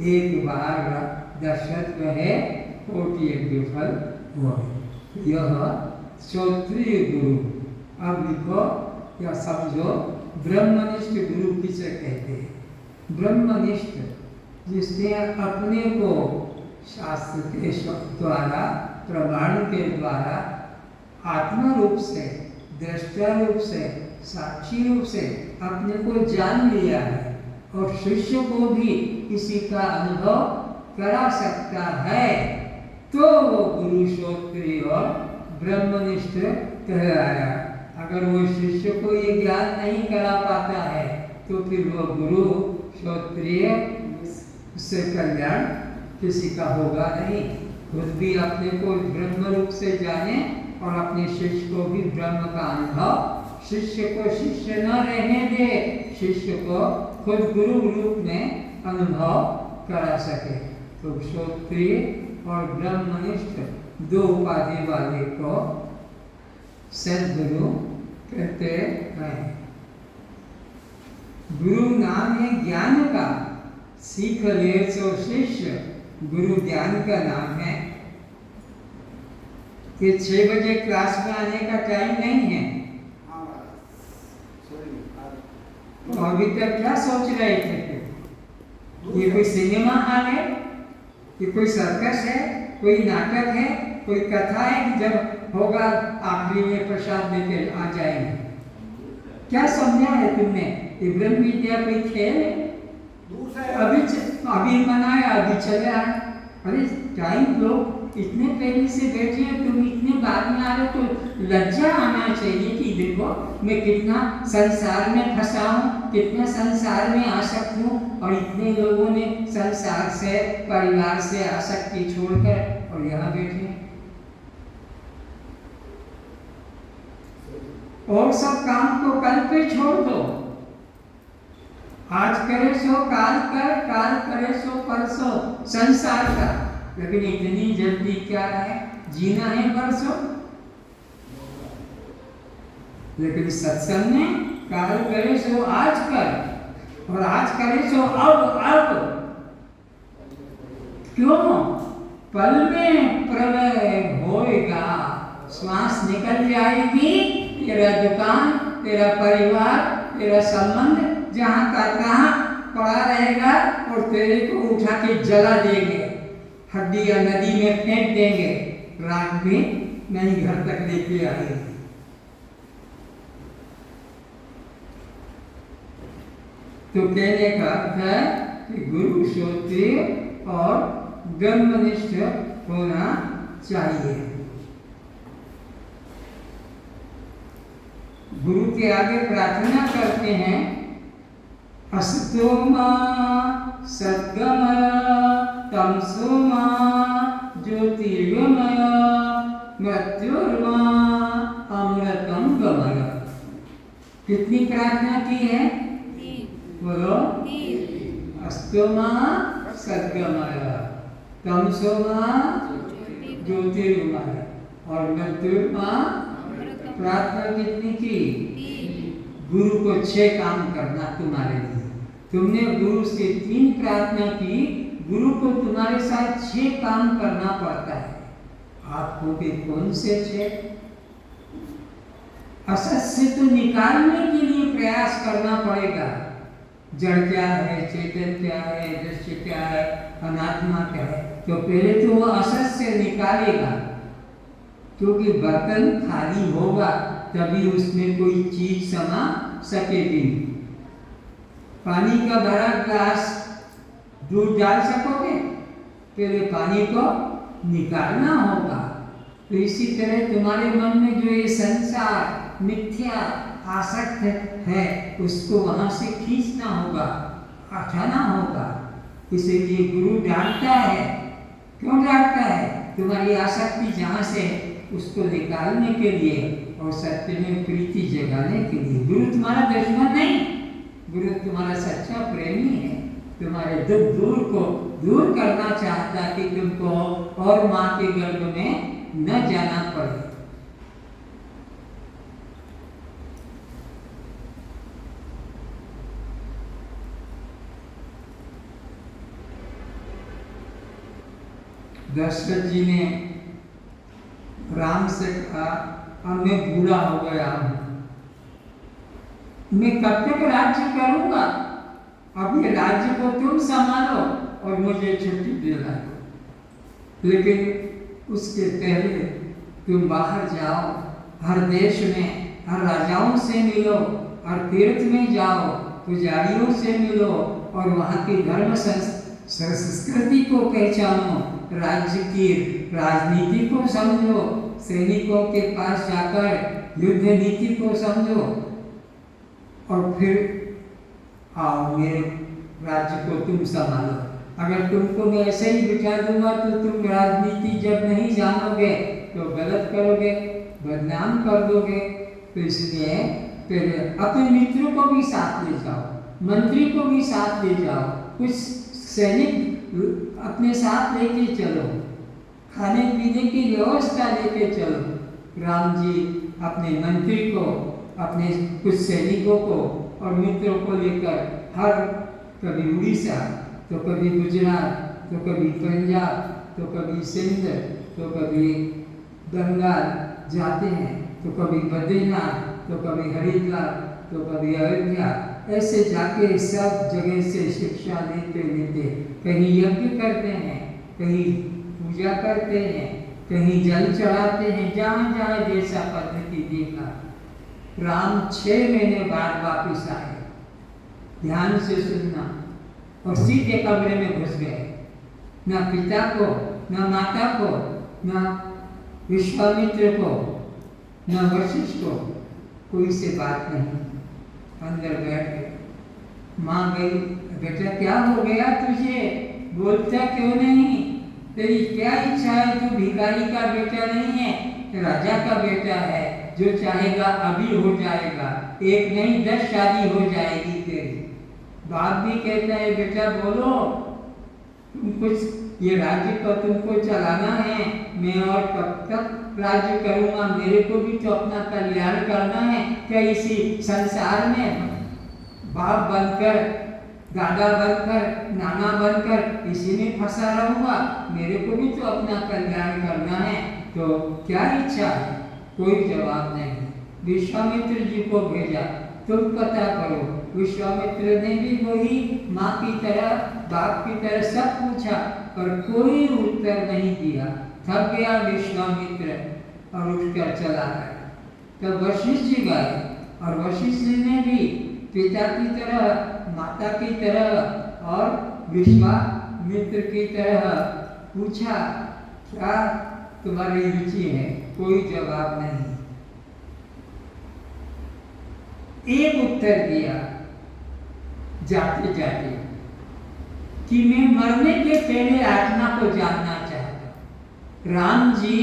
एक बार दशरथ कहे कोटि यज्ञ फल हो। यह श्रोत्रिय गुरु। अब लिखो या समझो, ब्रह्मनिष्ठ गुरु किसे कहते हैं? ब्रह्मनिष्ठ जिसने अपने को शास्त्र के द्वारा, प्रमाण के द्वारा आत्मा रूप से, दृष्टा रूप से, साक्षी रूप से अपने को जान लिया है और शिष्य को भी किसी का अनुभव करा सकता है, तो वो गुरु श्रोत्रिय और ब्रह्मनिष्ठ कहलाया। अगर वो शिष्य को ये ज्ञान नहीं करा पाता है तो फिर वो गुरु श्रोत्रिय से कल्याण किसी का होगा नहीं। खुद भी अपने को ब्रह्म रूप से जाने और अपने शिष्य को भी ब्रह्म का अनुभव, शिष्य को शिष्य न रहने दे, शिष्य को खुद गुरु रूप में अनुभव करा सके। तो श्रोत्रिय और ब्रह्मनिष्ठ 2 उपाधि वाले को सद्गुरु कहते हैं। गुरु नाम है ज्ञान का, सीख ले सो शिष्य, गुरु ज्ञान का नाम है। ये 6 बजे क्लास में आने का टाइम नहीं है। तो अभी तक क्या सोच रहे थे? ये कोई सिनेमा हॉल है, ये कोई सर्कस है, कोई नाटक है, कोई कथा है कि जब होगा आखिरी में प्रसाद लेके आ जाएंगे? क्या समझा है तुमने? ये ब्रह्म विद्या कोई खेल है? दूर से अभी मनाया, अभी चले आए। अरे टाइम लोग इतने पहले से बैठे हैं, तुम इतने बाद में आ रहे, तो लज्जा आना चाहिए कि देखो मैं कितना संसार में फंसा हूँ, कितना संसार में आसक्त हूँ, और इतने लोगों ने संसार से, परिवार से आसक्ति छोड़कर और यहाँ बैठे हैं। और सब काम को कल पे छोड़ दो। आज करे सो काल कर, काल करे सो परसों, संसार का। लेकिन इतनी जल्दी क्या है? जीना है परसों। लेकिन सत्संग में काल करे सो आज कर, और आज करे सो अब। क्यों? पल में प्रलय होएगा, श्वास निकल जाएगी, तेरा दुकान, तेरा परिवार, तेरा संबंध जहाँ का तहाँ पड़ा रहेगा, और तेरे को उठा के जला देंगे, हड्डियाँ नदी में फेंक देंगे, रात में नहीं घर तक लेके आएगी। तो कहने का अर्थ है कि गुरु श्रोत्रिय और ब्रह्मनिष्ठ होना चाहिए। गुरु के आगे प्रार्थना करते हैं, असतो मा सद्गमय तमसो मा ज्योतिर्गमय मृत्युर्मा अमृतम गमय। कितनी प्रार्थना की है? बोलो। अस्तो मा सद्गमय तमसो मा ज्योतिर्गमय और मृत्युर्मा। प्रार्थना कितनी की? गुरु को 6 काम करना तुम्हारे लिए। तुमने गुरु से 3 प्रार्थना की, गुरु को तुम्हारे साथ 6 काम करना पड़ता है। आपको के कौन से 6? असत से तो निकालने के लिए प्रयास करना पड़ेगा। जड़ क्या है, चेतन क्या है, दृश्य क्या है, अनात्मा क्या है, तो पहले तो वो असत से निकालेगा, क्योंकि बर्तन खाली होगा तभी उसमें कोई चीज समा सकेगी। पानी का भरा ग्लास दूध डाल सकोगे? पहले पानी को निकालना होगा। तो इसी तरह तुम्हारे मन में जो ये संसार मिथ्या आसक्त है, उसको वहां से खींचना होगा, हटाना होगा। इसीलिए गुरु डांटता है। क्यों डांटता है? तुम्हारी आसक्ति जहां से है उसको निकालने के लिए और सत्य में प्रीति जगाने के लिए। गुरु तुम्हारा दुश्मन नहीं, गुरु तुम्हारा सच्चा प्रेमी है। तुम्हारे दुख दूर करना चाहता कि तुमको और माँ के गर्भ में न जाना पड़े। दशरथ जी ने राम से कहा, अब मैं बूढ़ा हो गया हूं, मैं कब तक राज्य करूंगा? अब ये राज्य को तुम संभालो और मुझे छुट्टी दिला दो। लेकिन उसके पहले तुम बाहर जाओ, हर देश में हर राजाओं से मिलो, हर तीर्थ में जाओ, पुजारियों से मिलो और वहाँ की धर्म संस्कृति को पहचानो, राज्य की राजनीति को समझो, सैनिकों के पास जाकर युद्ध नीति को समझो और फिर आओ मेरे राज्य को तुम संभालो। अगर तुमको मैं ऐसे ही बिठा दूंगा तो तुम राजनीति जब नहीं जानोगे तो गलत करोगे, बदनाम कर दोगे। तो इसलिए पहले अपने मित्रों को भी साथ ले जाओ, मंत्री को भी साथ ले जाओ, कुछ सैनिक अपने साथ लेके चलो, खाने पीने की व्यवस्था लेके चलो। राम जी अपने मंत्री को, अपने कुछ सैनिकों को और मित्रों को लेकर हर कभी उड़ीसा, तो कभी गुजरात, तो कभी पंजाब, तो कभी सिंध, तो कभी बंगाल जाते हैं, तो कभी बद्रीनाथ, तो कभी हरिद्वार, तो कभी अयोध्या। ऐसे जाके सब जगह से शिक्षा लेते लेते कहीं यज्ञ करते हैं, कहीं पूजा करते हैं, कहीं जल चढ़ाते हैं, जहाँ जहाँ जैसा पद्धति देखा। राम 6 महीने बाद वापिस आए। ध्यान से सुनना। और सीधे कमरे में घुस गए। न पिता को, न माता को, न विश्वामित्र को, न वशिष्ठ को, कोई से बात नहीं। अंदर बैठ गए। माँ गई, बेटा क्या हो गया तुझे, बोलता क्यों नहीं? तेरी क्या इच्छा है? तू भिखारी का बेटा नहीं है, राजा का बेटा है। जो चाहेगा अभी हो जाएगा, एक नहीं 10 शादी हो जाएगी तेरी। बाप भी कहता है बेटा बोलो, तुम कुछ ये राज्य को तुमको चलाना है, मैं और कब तक राज्य करूँगा? मेरे को भी तो अपना कल्याण करना है। क्या इसी संसार में बाप बनकर, दादा बनकर, नाना बनकर इसी में फंसा रहूँगा? मेरे को भी तो अपना कल्याण करना है। तो क्या इच्छा है? कोई जवाब नहीं। विश्वामित्र जी को भेजा, तुम पता करो। विश्वामित्र ने भी वही माँ की तरह, बाप की तरह सब पूछा, पर कोई उत्तर नहीं दिया। थक गया विश्वामित्र और उठकर चला गया। तब वशिष्ठ जी गए और वशिष्ठ जी ने भी पिता की तरह, माता की तरह और विश्वामित्र की तरह पूछा, क्या तुम्हारी रुचि है? कोई जवाब नहीं। एक उत्तर दिया जाते जाते कि मैं मरने के पहले आत्मा को जानना चाहता। राम जी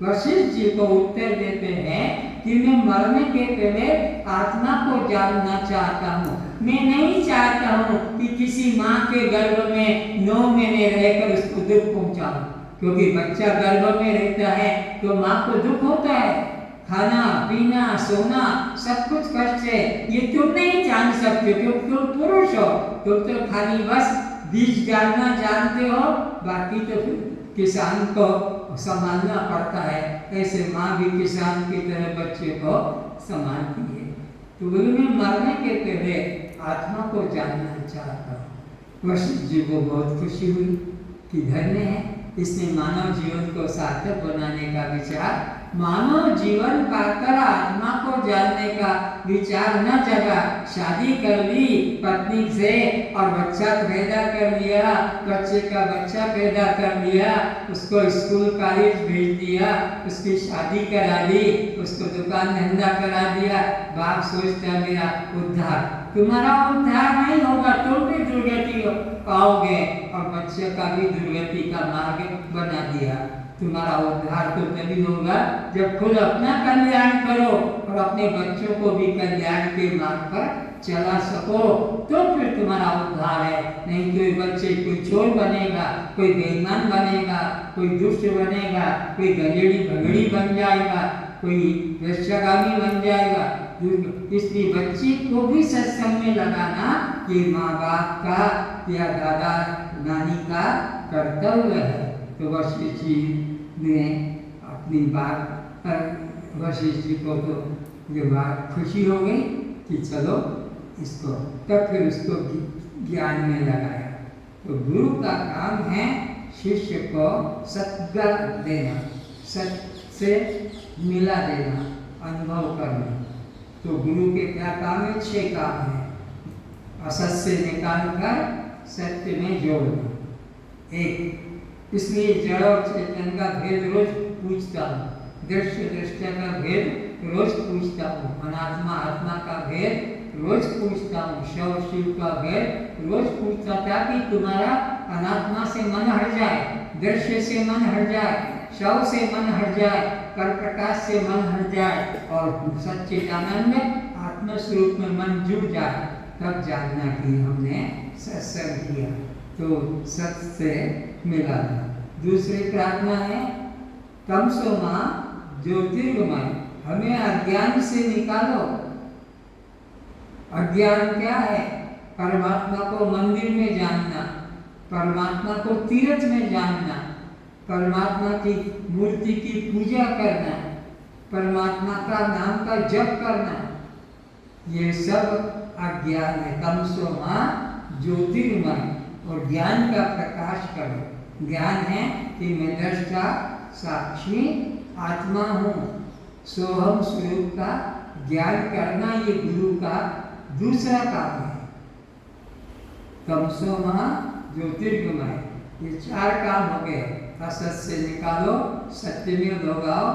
वशिष्ठ जी को उत्तर देते हैं कि मैं मरने के पहले आत्मा को जानना चाहता हूँ। मैं नहीं चाहता हूँ कि किसी माँ के गर्भ में 9 महीने रहकर उसको दुख पहुँचाऊँ, क्योंकि बच्चा गर्भ में रहता है तो माँ को दुख होता है। खाना पीना सोना सब कुछ कष्ट है। ये तुम नहीं जान सकते, क्योंकि तुम पुरुष हो। तुम तो खाली बस बीज डालना जानते हो, बाकी तो किसान को संभालना पड़ता है। ऐसे माँ भी किसान की तरह बच्चे को संभालती है। तो मैं मरने के पहले आत्मा को जानना चाहता हूँ। वशिष्ठ जी को बहुत खुशी हुई कि धन्य है, इसने मानव जीवन को सार्थक बनाने का विचार, मानव जीवन पाकर आत्मा को जानने का विचार न जगा। शादी कर ली पत्नी से और बच्चा पैदा कर लिया, बच्चे का बच्चा पैदा कर लिया, उसको स्कूल कॉलेज भेज दिया, उसकी शादी करा दी, उसको दुकान धंधा करा दिया। बाप सोचता मेरा उद्धार। तुम्हारा उद्धार नहीं होगा, तुम भी दुर्गति पाओगे और बच्चे का भी दुर्गति का मार्ग बना दिया। तुम्हारा उद्धार तो तभी होगा जब खुद अपना कल्याण करो और अपने बच्चों को भी कल्याण के मार्ग पर चला सको, तो फिर तुम्हारा उद्धार है। नहीं तो बच्चे कोई चोर बनेगा, कोई बेईमान बनेगा, कोई दुष्ट बनेगा, कोई गंजेड़ी भगड़ी बन जाएगा, कोई वेश्यागामी बन जाएगा। इसलिए बच्चे को भी सत्संग में लगाना ये माँ बाप का या दादा नानी का कर्तव्य है। तो वशिष्ठ जी ने अपनी बात, वशिष्ठ जी को तो ये बात खुशी हो गई कि चलो इसको, तब फिर उसको ज्ञान में लगाया। तो गुरु का काम है शिष्य को सद्ज्ञान देना, सत्य से मिला देना, अनुभव करना। तो गुरु के क्या काम है? 6 काम है। असत से निकाल कर सत्य में जोड़ना। 1, इसलिए जड़ और चेतन का भेद रोज पूछता हूँ, दृश्य दृष्टा का भेद रोज पूछता हूँ, अनात्मा आत्मा का भेद रोज पूछता हूँ, शव शिव का भेद रोज पूछता, ताकि तुम्हारा अनात्मा से मन हट जाए, दृश्य से मन हट जाए, शव से मन हट जाए, कर प्रकाश से मन हट जाए और सच्चिदानंद आत्मस्वरूप में मन जुड़ जाए। तब जानना कि हमने सत्संग किया। तो सत्य से मिलाना। दूसरी प्रार्थना है तमसो मां ज्योतिर्गमय, हमें अज्ञान से निकालो। अज्ञान क्या है? परमात्मा को मंदिर में जानना, परमात्मा को तीर्थ में जानना, परमात्मा की मूर्ति की पूजा करना, परमात्मा का नाम का जप करना, ये सब अज्ञान है। तमसो मां ज्योतिर्गमय, और ज्ञान का प्रकाश करो। ज्ञान है कि मैं दृष्टा साक्षी आत्मा हूँ, सोहम स्वरूप का ज्ञान करना ये गुरु का दूसरा काम है। तमसो महा ज्योतिर्गमय, ये 4 काम हो गए। असत से निकालो, सत्य में दोगाओ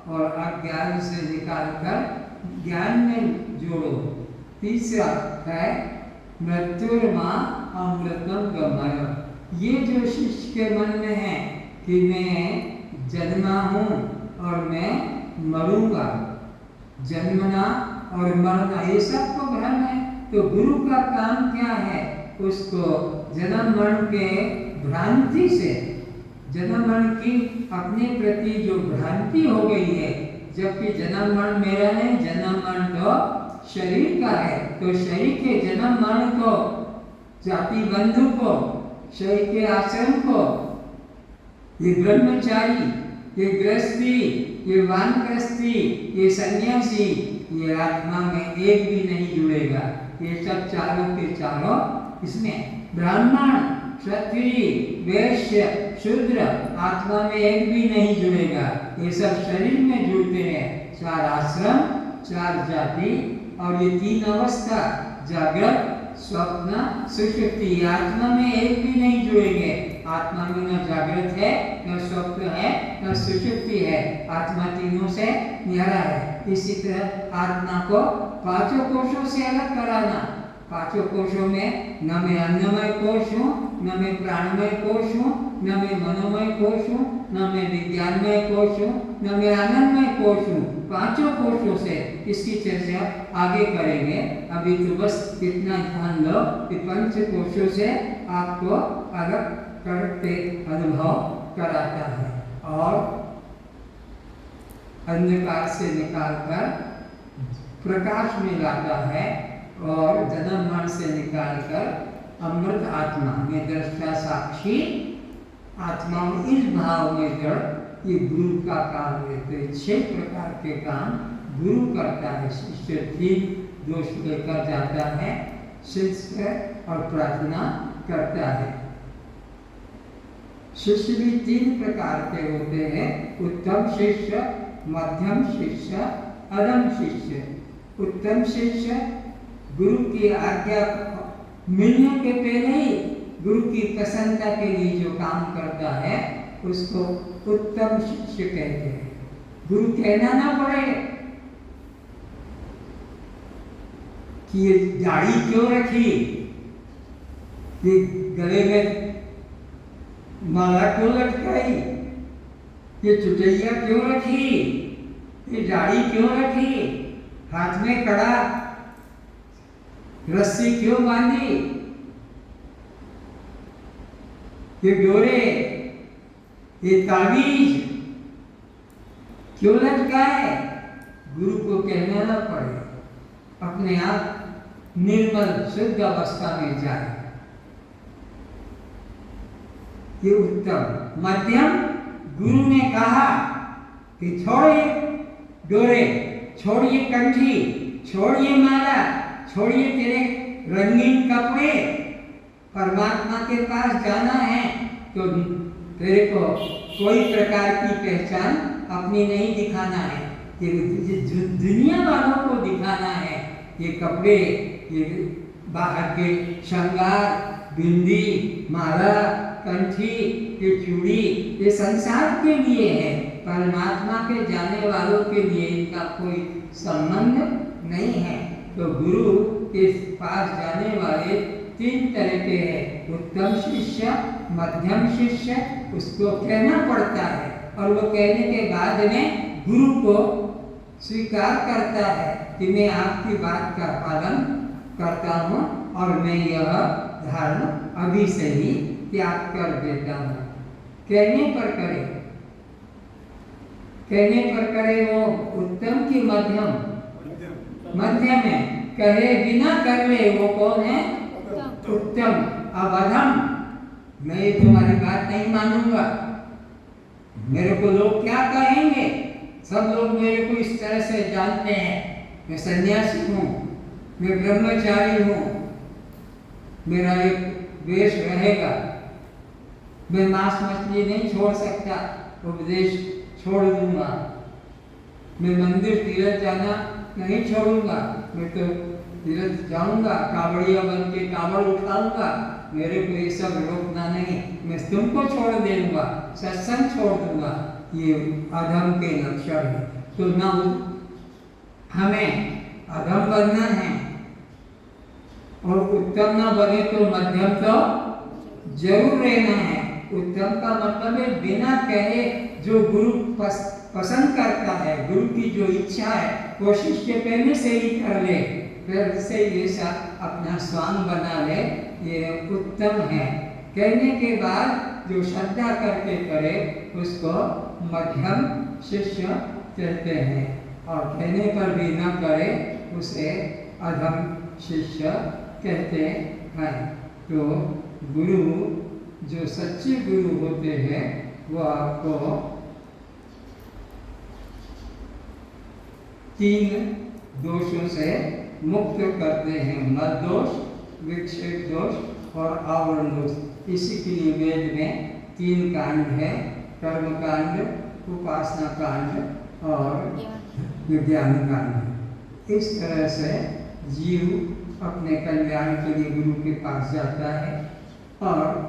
और अज्ञान से निकालकर ज्ञान में जोड़ो। तीसरा है मृत्युर्मा अमृतम गमय। ये जो शिष्य के मन में है कि मैं जन्मा हूँ और मैं मरूंगा, जन्मना और मरना ये सब तो भ्रम है। तो गुरु का काम क्या है? उसको जन्म मरण के भ्रांति से, जन्म मरण की अपने प्रति जो भ्रांति हो गई है, जबकि जन्म मरण मेरा नहीं, जन्म मरण तो शरीर का है। तो शरीर के जन्म मरण को, जाति बंधु को, शरीर के आश्रम को, ये ब्रह्मचारी, ये गृहस्थी, ये वानप्रस्थी, ये सन्यासी, ये आत्मा में एक भी नहीं जुड़ेगा। ये सब चारों के चारों इसमें ब्राह्मण, क्षत्रिय, वैश्य, शूद्र आत्मा में एक भी नहीं जुड़ेगा। ये सब शरीर में जुड़ते हैं। 4 आश्रम, 4 जाति और ये 3 अवस्था, जागृत, स्वप्न, सुषुप्ति, आत्मा में एक भी नहीं जुड़ेंगे। आत्मा में न जागृत है, न स्वप्न है, न सुषुप्ति है। आत्मा तीनों से न्यारा है। इसी तरह आत्मा को 5 कोशों से अलग कराना। 5 कोशों में न मैं अन्नमय कोश हूँ, न मैं प्राणमय कोश हूँ, न मैं मनोमय कोश हूँ, न मैं विज्ञानमय कोश हूँ, न मैं आनंदमय कोश हूँ। 5 कोशों से इसकी चर्चा आगे करेंगे। अभी तो बस इतना ध्यान लो कि 5 कोशों से आपको अलग करते अनुभव कराता है और अंधकार से निकालकर प्रकाश में लाता है और जन्म मरण से निकालकर अमृत आत्मा में दृष्टा साक्षी आत्मा में इस भाव में जड़, ये गुरु का काम है। 6 प्रकार के काम गुरु करता है। शिष्य ठीक दोष लेकर जाता है, शिष्य और प्रार्थना करता है। शिष्य भी 3 प्रकार के होते हैं, उत्तम शिष्य, मध्यम शिष्य, अधम शिष्य। उत्तम शिष्य गुरु की आज्ञा मिलने के पहले ही गुरु की प्रसन्नता के लिए जो काम करता है उसको उत्तम शिष्य कहते हैं। गुरु कहना ना पड़े कि ये दाढ़ी क्यों रखी, ये गले में माला क्यों लटकाई, ये चुटैया क्यों रखी, ये दाढ़ी क्यों रखी, हाथ में कड़ा रस्सी क्यों बांधी, ये डोरे, ये ताबीज क्यों लटकाए। गुरु को कहना ना पड़े, अपने आप निर्मल शुद्ध अवस्था में जाए। ये उत्तम। मध्यम, गुरु ने कहा कि छोड़िए डोरे, छोड़िए कंठी, छोड़िए माला, छोड़िए तेरे रंगीन कपड़े, परमात्मा के पास जाना है तो तेरे को कोई प्रकार की पहचान अपनी नहीं दिखाना है, ये दुनिया वालों को दिखाना है। ये कपड़े, ये बाहर के श्रृंगार, बिंदी, माला, कंठी, ये चूड़ी, ये संसार के लिए है, परमात्मा के जाने वालों के लिए इनका कोई संबंध नहीं है। तो गुरु के पास जाने वाले 3 तरह के हैं। उत्तम शिष्य, मध्यम शिष्य, उसको कहना पड़ता है और वो कहने के बाद में गुरु को स्वीकार करता है कि मैं आपकी बात का पालन करता हूँ और मैं यह धर्म अभी से ही त्याग कर देता हूँ। कहने पर करे, कहने पर करे वो उत्तम की मध्यम, मध्यम है, कहे बिना कर ले वो कौन है? उत्तम। अब अधम, मैं तुम्हारी बात नहीं मानूंगा, मेरे को लोग क्या कहेंगे, सब लोग मेरे को इस तरह से जानते हैं, मैं सन्यासी हूँ, मैं ब्रह्मचारी हूँ, मेरा एक वेश रहेगा, मैं मांस मछली नहीं छोड़ सकता, उपदेश छोड़ दूंगा, मैं मंदिर तीर्थ जाना नहीं छोड़ूंगा, मैं तो तीर्थ जाऊंगा, कावड़िया बन के कावड़ उठाऊंगा, मेरे को ये सब रोकना नहीं, मैं तुमको छोड़ दूंगा, सत्संग छोड़ दूंगा। ये अधम के लक्षण है। तो ना हमें अधम बनना है और उत्तम ना बने तो मध्यम तो जरूर रहना है। उत्तम का मतलब है बिना कहे जो गुरु पसंद करता है, गुरु की जो इच्छा है वो शिष्य पहले से ही कर ले, फिर से ये सब अपना स्वांग बना ले, ये उत्तम है। कहने के बाद जो श्रद्धा करके करे उसको मध्यम शिष्य कहते हैं, और कहने पर भी न करे उसे अधम शिष्य कहते हैं। तो गुरु जो सच्चे गुरु होते हैं वो आपको 3 दोषों से मुक्त करते हैं, मद दोष, विक्षेप दोष और आवरण दोष। इसी के लिए वेद में 3 कांड है, कर्म कांड, उपासना कांड और विज्ञान कांड। इस तरह से जीव अपने कल्याण के लिए गुरु के पास जाता है और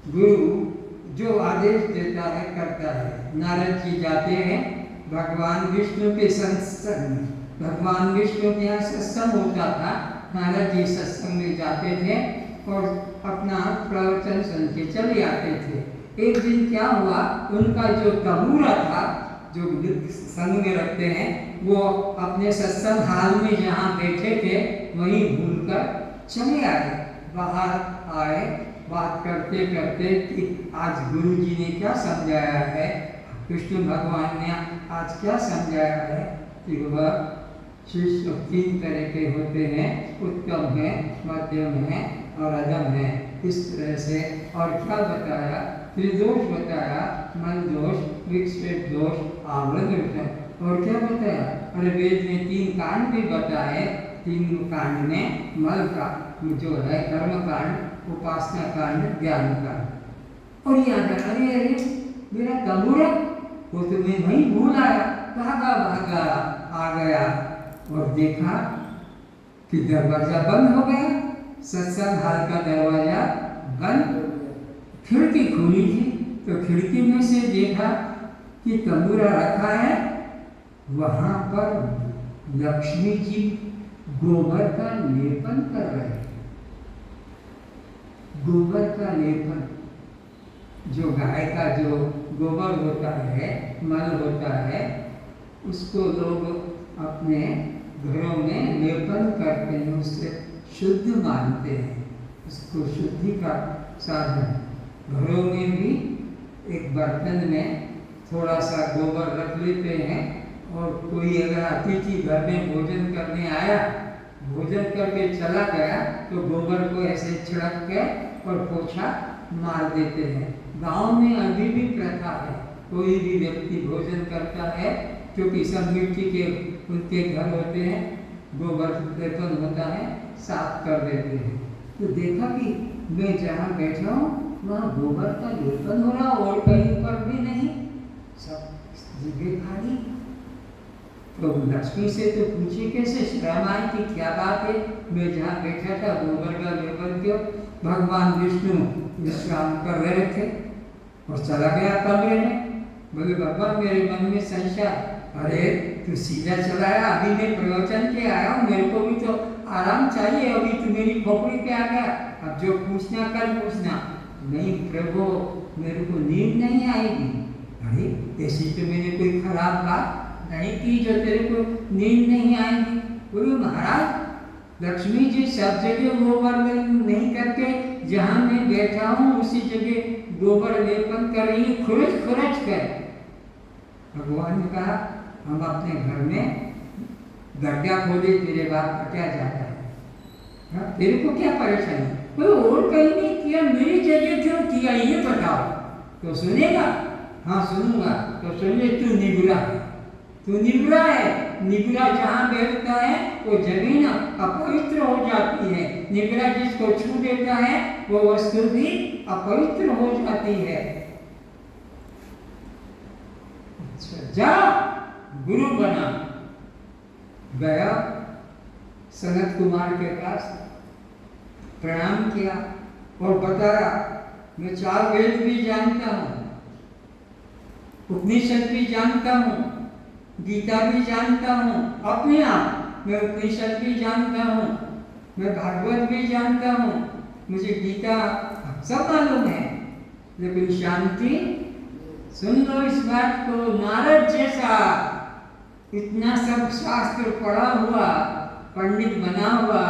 गुरु जो आदेश देता है करता है। नारद जी जाते हैं भगवान विष्णु के सत्संग में, भगवान विष्णु के यहाँ सत्संग होता था, नारद जी सत्संग में जाते थे और अपना प्रवचन सुन के चले आते थे। एक दिन क्या हुआ, उनका जो तबूरा था जो संग में रखते हैं वो अपने सत्संग हाल में जहाँ बैठे थे वहीं भूलकर चले आए। बाहर आए, बात करते करते कि आज गुरु जी ने क्या समझाया है, विष्णु भगवान ने आज क्या समझाया है कि वह शिष्य 3 तरह के होते हैं, उत्तम है, मध्यम है और अधम है। इस तरह से और क्या बताया, त्रिदोष बताया, मल दोष, विक्षेप दोष, आवरण दोष। और क्या बताया, अरे वेद में 3 कांड भी बताए। 3 कांड में मल का जो है कर्म कांड, उपासना कांड, ज्ञान कांड। और याद है, अरे मेरा तबूरा वो तो मैं वहीं भूल आया, भागा भागा आ गया और देखा कि दरवाजा बंद हो गया, सत्संग हाल का दरवाजा बंद, खिड़की खुली थी तो खिड़की में से देखा कि तंबूरा रखा है, वहां पर लक्ष्मी जी गोबर का लेपन कर रहे हैं। गोबर का लेपन, जो गाय का जो गोबर होता है, मल होता है, उसको लोग अपने घरों में लेपन करते हैं, उससे शुद्ध मानते हैं, उसको शुद्धि का साधन। घरों में भी एक बर्तन में थोड़ा सा गोबर रख लेते हैं और कोई अगर अतिथि घर में भोजन करने आया, भोजन करके चला गया तो गोबर को ऐसे छिड़क के और पोछा मार देते हैं। गांव में अभी भी प्रथा है, कोई भी व्यक्ति भोजन करता है क्योंकि सब मिट्टी के उनके घर होते हैं, गोबर लेपन होता है, साफ कर देते हैं। तो देखा कि मैं जहाँ बैठा हूँ वहाँ गोबर का लेपन हो रहा और कहीं पर भी नहीं, सब जगह खाली। तो लक्ष्मी से तो पूछे कैसे, शर्म आई कि क्या बात है, मैं जहाँ बैठा था गोबर का लेपन क्यों? भगवान विष्णु विश्राम कर रहे थे और चला गया कमरे में। बोले भगवान मेरे मन में संशय, अरे तू सीधा चलाया, अभी मैं प्रवचन के आया हूँ, मेरे को भी तो आराम चाहिए, अभी तू मेरी खोपड़ी पे आ गया, अब जो पूछना कल पूछना। नहीं प्रभु, मेरे को नींद नहीं आएगी। अरे ऐसी तो मैंने कोई खराब बात नहीं की जो तेरे को नींद नहीं आएगी। बोले महाराज लक्ष्मी जी सब जगह गोबर नहीं करके जहाँ मैं बैठा हूँ उसी जगह गोबर लेपन कर रही, खुरच खुरच कर। भगवान ने कहा हम अपने घर में गड्ढा खोदे, तेरे बाप का क्या जाता है, हाँ? तेरे को क्या परेशानी? कोई और कहीं नहीं किया, मेरी जगह क्यों किया ये बताओ। तो सुनेगा? हाँ सुनूंगा। तो सुनिए, तू निगुरा है, तू निगुरा है। निगुरा जहाँ बैठता है वो जमीन अपवित्र हो जाती है, निगुरा जिसको छू देता है वो वस्तु भी अपवित्र हो जाती है। जा गुरु बना, गया सनत कुमार के पास, प्रणाम किया और बताया मैं 4 वेद भी जानता हूँ, उपनिषद भी जानता हूँ, गीता भी जानता हूँ, अपने आप मैं उपनिषद भी जानता हूँ, मैं भागवत भी जानता हूँ, मुझे गीता सब मालूम है, लेकिन शांति, सुन लो इस बात को, नारद जैसा इतना सब शास्त्र पढ़ा हुआ पंडित बना हुआ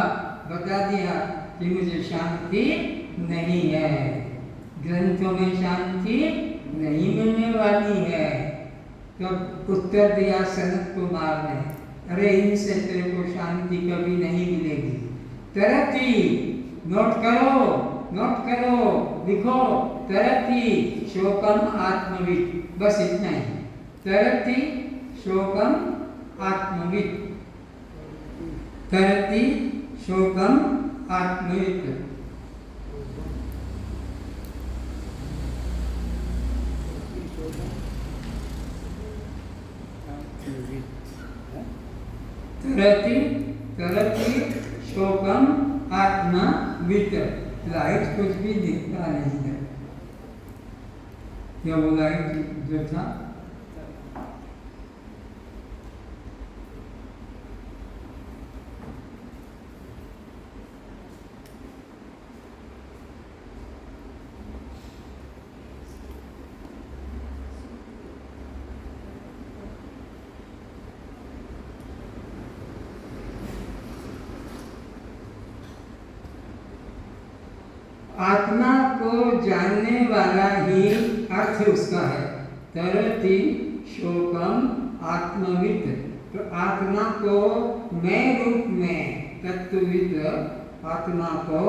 बता दिया कि मुझे शांति नहीं है, ग्रंथों में शांति नहीं मिलने वाली है। तब उत्तर दिया सनत कुमार ने, अरे इनसे तेरे को शांति कभी नहीं मिलेगी। तरत ही नोट करो, लिखो, तरत ही शोकम आत्मविद, बस इतना ही, तरत ही शोकम आत्मविद, तरत ही शोकम आत्मविद। तरति शोकम आत्मा वित। लाइट कुछ भी दिखता नहीं है, क्या वो लाइट जो था आत्मा को जानने वाला ही अर्थ उसका है, तरति शोकम आत्मविद। तो आत्मा को मैं रूप में, तत्वविद आत्मा को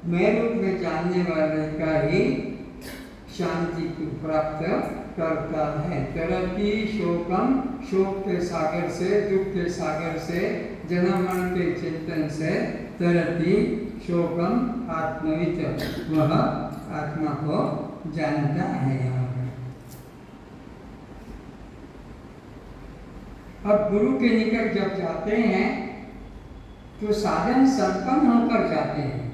मैं रूप में जानने वाले का ही शांति को प्राप्त करता है। तरति शोकम, शोक के सागर से, दुख के सागर से, जन्म मरण के चिंतन से, तरति शोकम आत्मविद, वह आत्मा को जानता है। यहाँ पर अब गुरु के निकट जब जाते हैं तो साधन संपन्न होकर जाते हैं।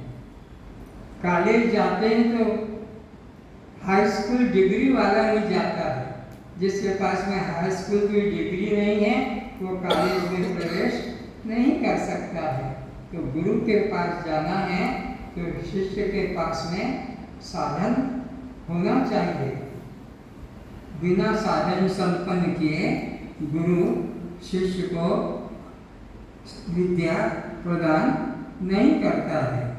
कॉलेज जाते हैं तो हाई स्कूल डिग्री वाला ही जाता है, जिसके पास में हाई स्कूल की डिग्री नहीं है वो कॉलेज में प्रवेश नहीं कर सकता है। तो गुरु के पास जाना है तो शिष्य के पास में साधन होना चाहिए। बिना साधन संपन्न किए गुरु शिष्य को विद्या प्रदान नहीं करता है।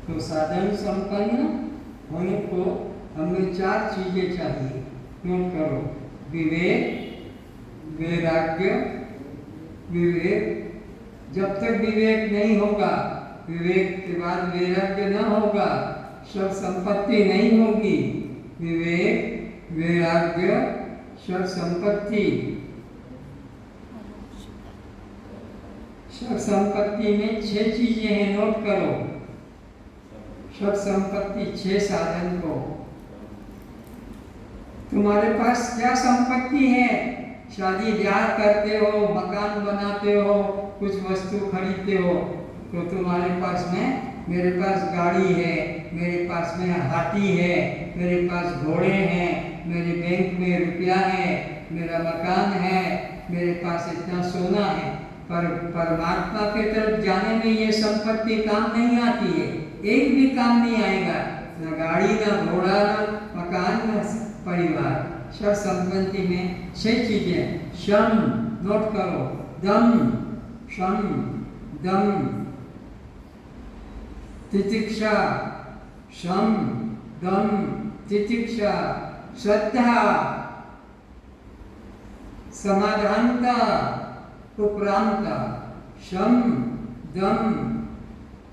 तो साधन संपन्न होने को हमें 4 चीजें चाहिए, नोट करो। विवेक, वैराग्य, विवेक। जब तक विवेक नहीं होगा, विवेक के बाद वैराग्य न होगा, सब संपत्ति नहीं होगी। विवेक, वैराग्य, सब संपत्ति। सब संपत्ति में 6 चीजें हैं, नोट करो। सब संपत्ति 6 साधन को। तुम्हारे पास क्या संपत्ति है? शादी ब्याह करते हो, मकान बनाते हो, कुछ वस्तु खरीदते हो, तो तुम्हारे पास में, मेरे पास गाड़ी है, मेरे पास में हाथी है, मेरे पास घोड़े हैं, मेरे बैंक में रुपया है, मेरा मकान है, मेरे पास इतना सोना है। पर परमात्मा के तरफ जाने में ये संपत्ति काम नहीं आती है, एक भी काम नहीं आएगा, न गाड़ी, न घोड़ा, न मकान, न परिवार। सब संपत्ति में 6 चीजें। शम, नोट करो। दम, शम, दम। तितिक्षा, शम, दम, तितिक्षा। श्रद्धा, समाधानता, उपरामता, शम, दम,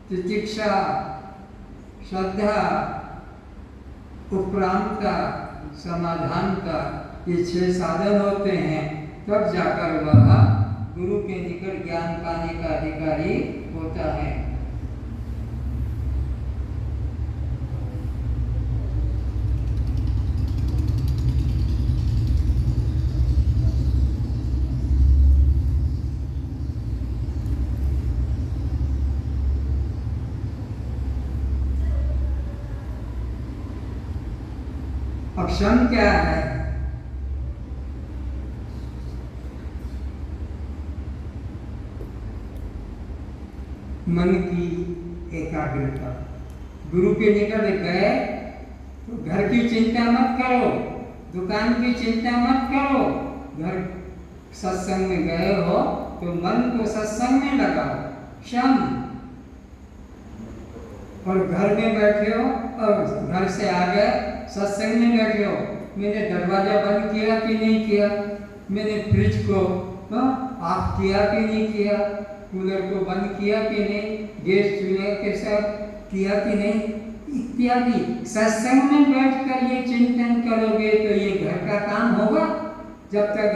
तितिक्षा, श्रद्धा, उपरामता, समाधानता, ये 6 साधन होते हैं, तब जाकर वह गुरु के निकट ज्ञान पाने का अधिकारी होता है। अब शम क्या है? मन की एकाग्रता। गुरु के निकट गए तो घर की चिंता मत करो, दुकान की चिंता मत करो। घर सत्संग में गए हो तो मन को सत्संग में लगाओ, शम। और घर में बैठे हो और घर से आ गए सत्संग में बैठे हो, मैंने दरवाजा बंद किया कि नहीं किया, मैंने फ्रिज को ऑफ किया कि नहीं किया, कूलर को बंद किया कि नहीं, गैस चूल्हे के सब किया कि नहीं, इत्यादि। सत्संग में बैठकर ये चिंतन करोगे तो ये घर का काम होगा। जब तक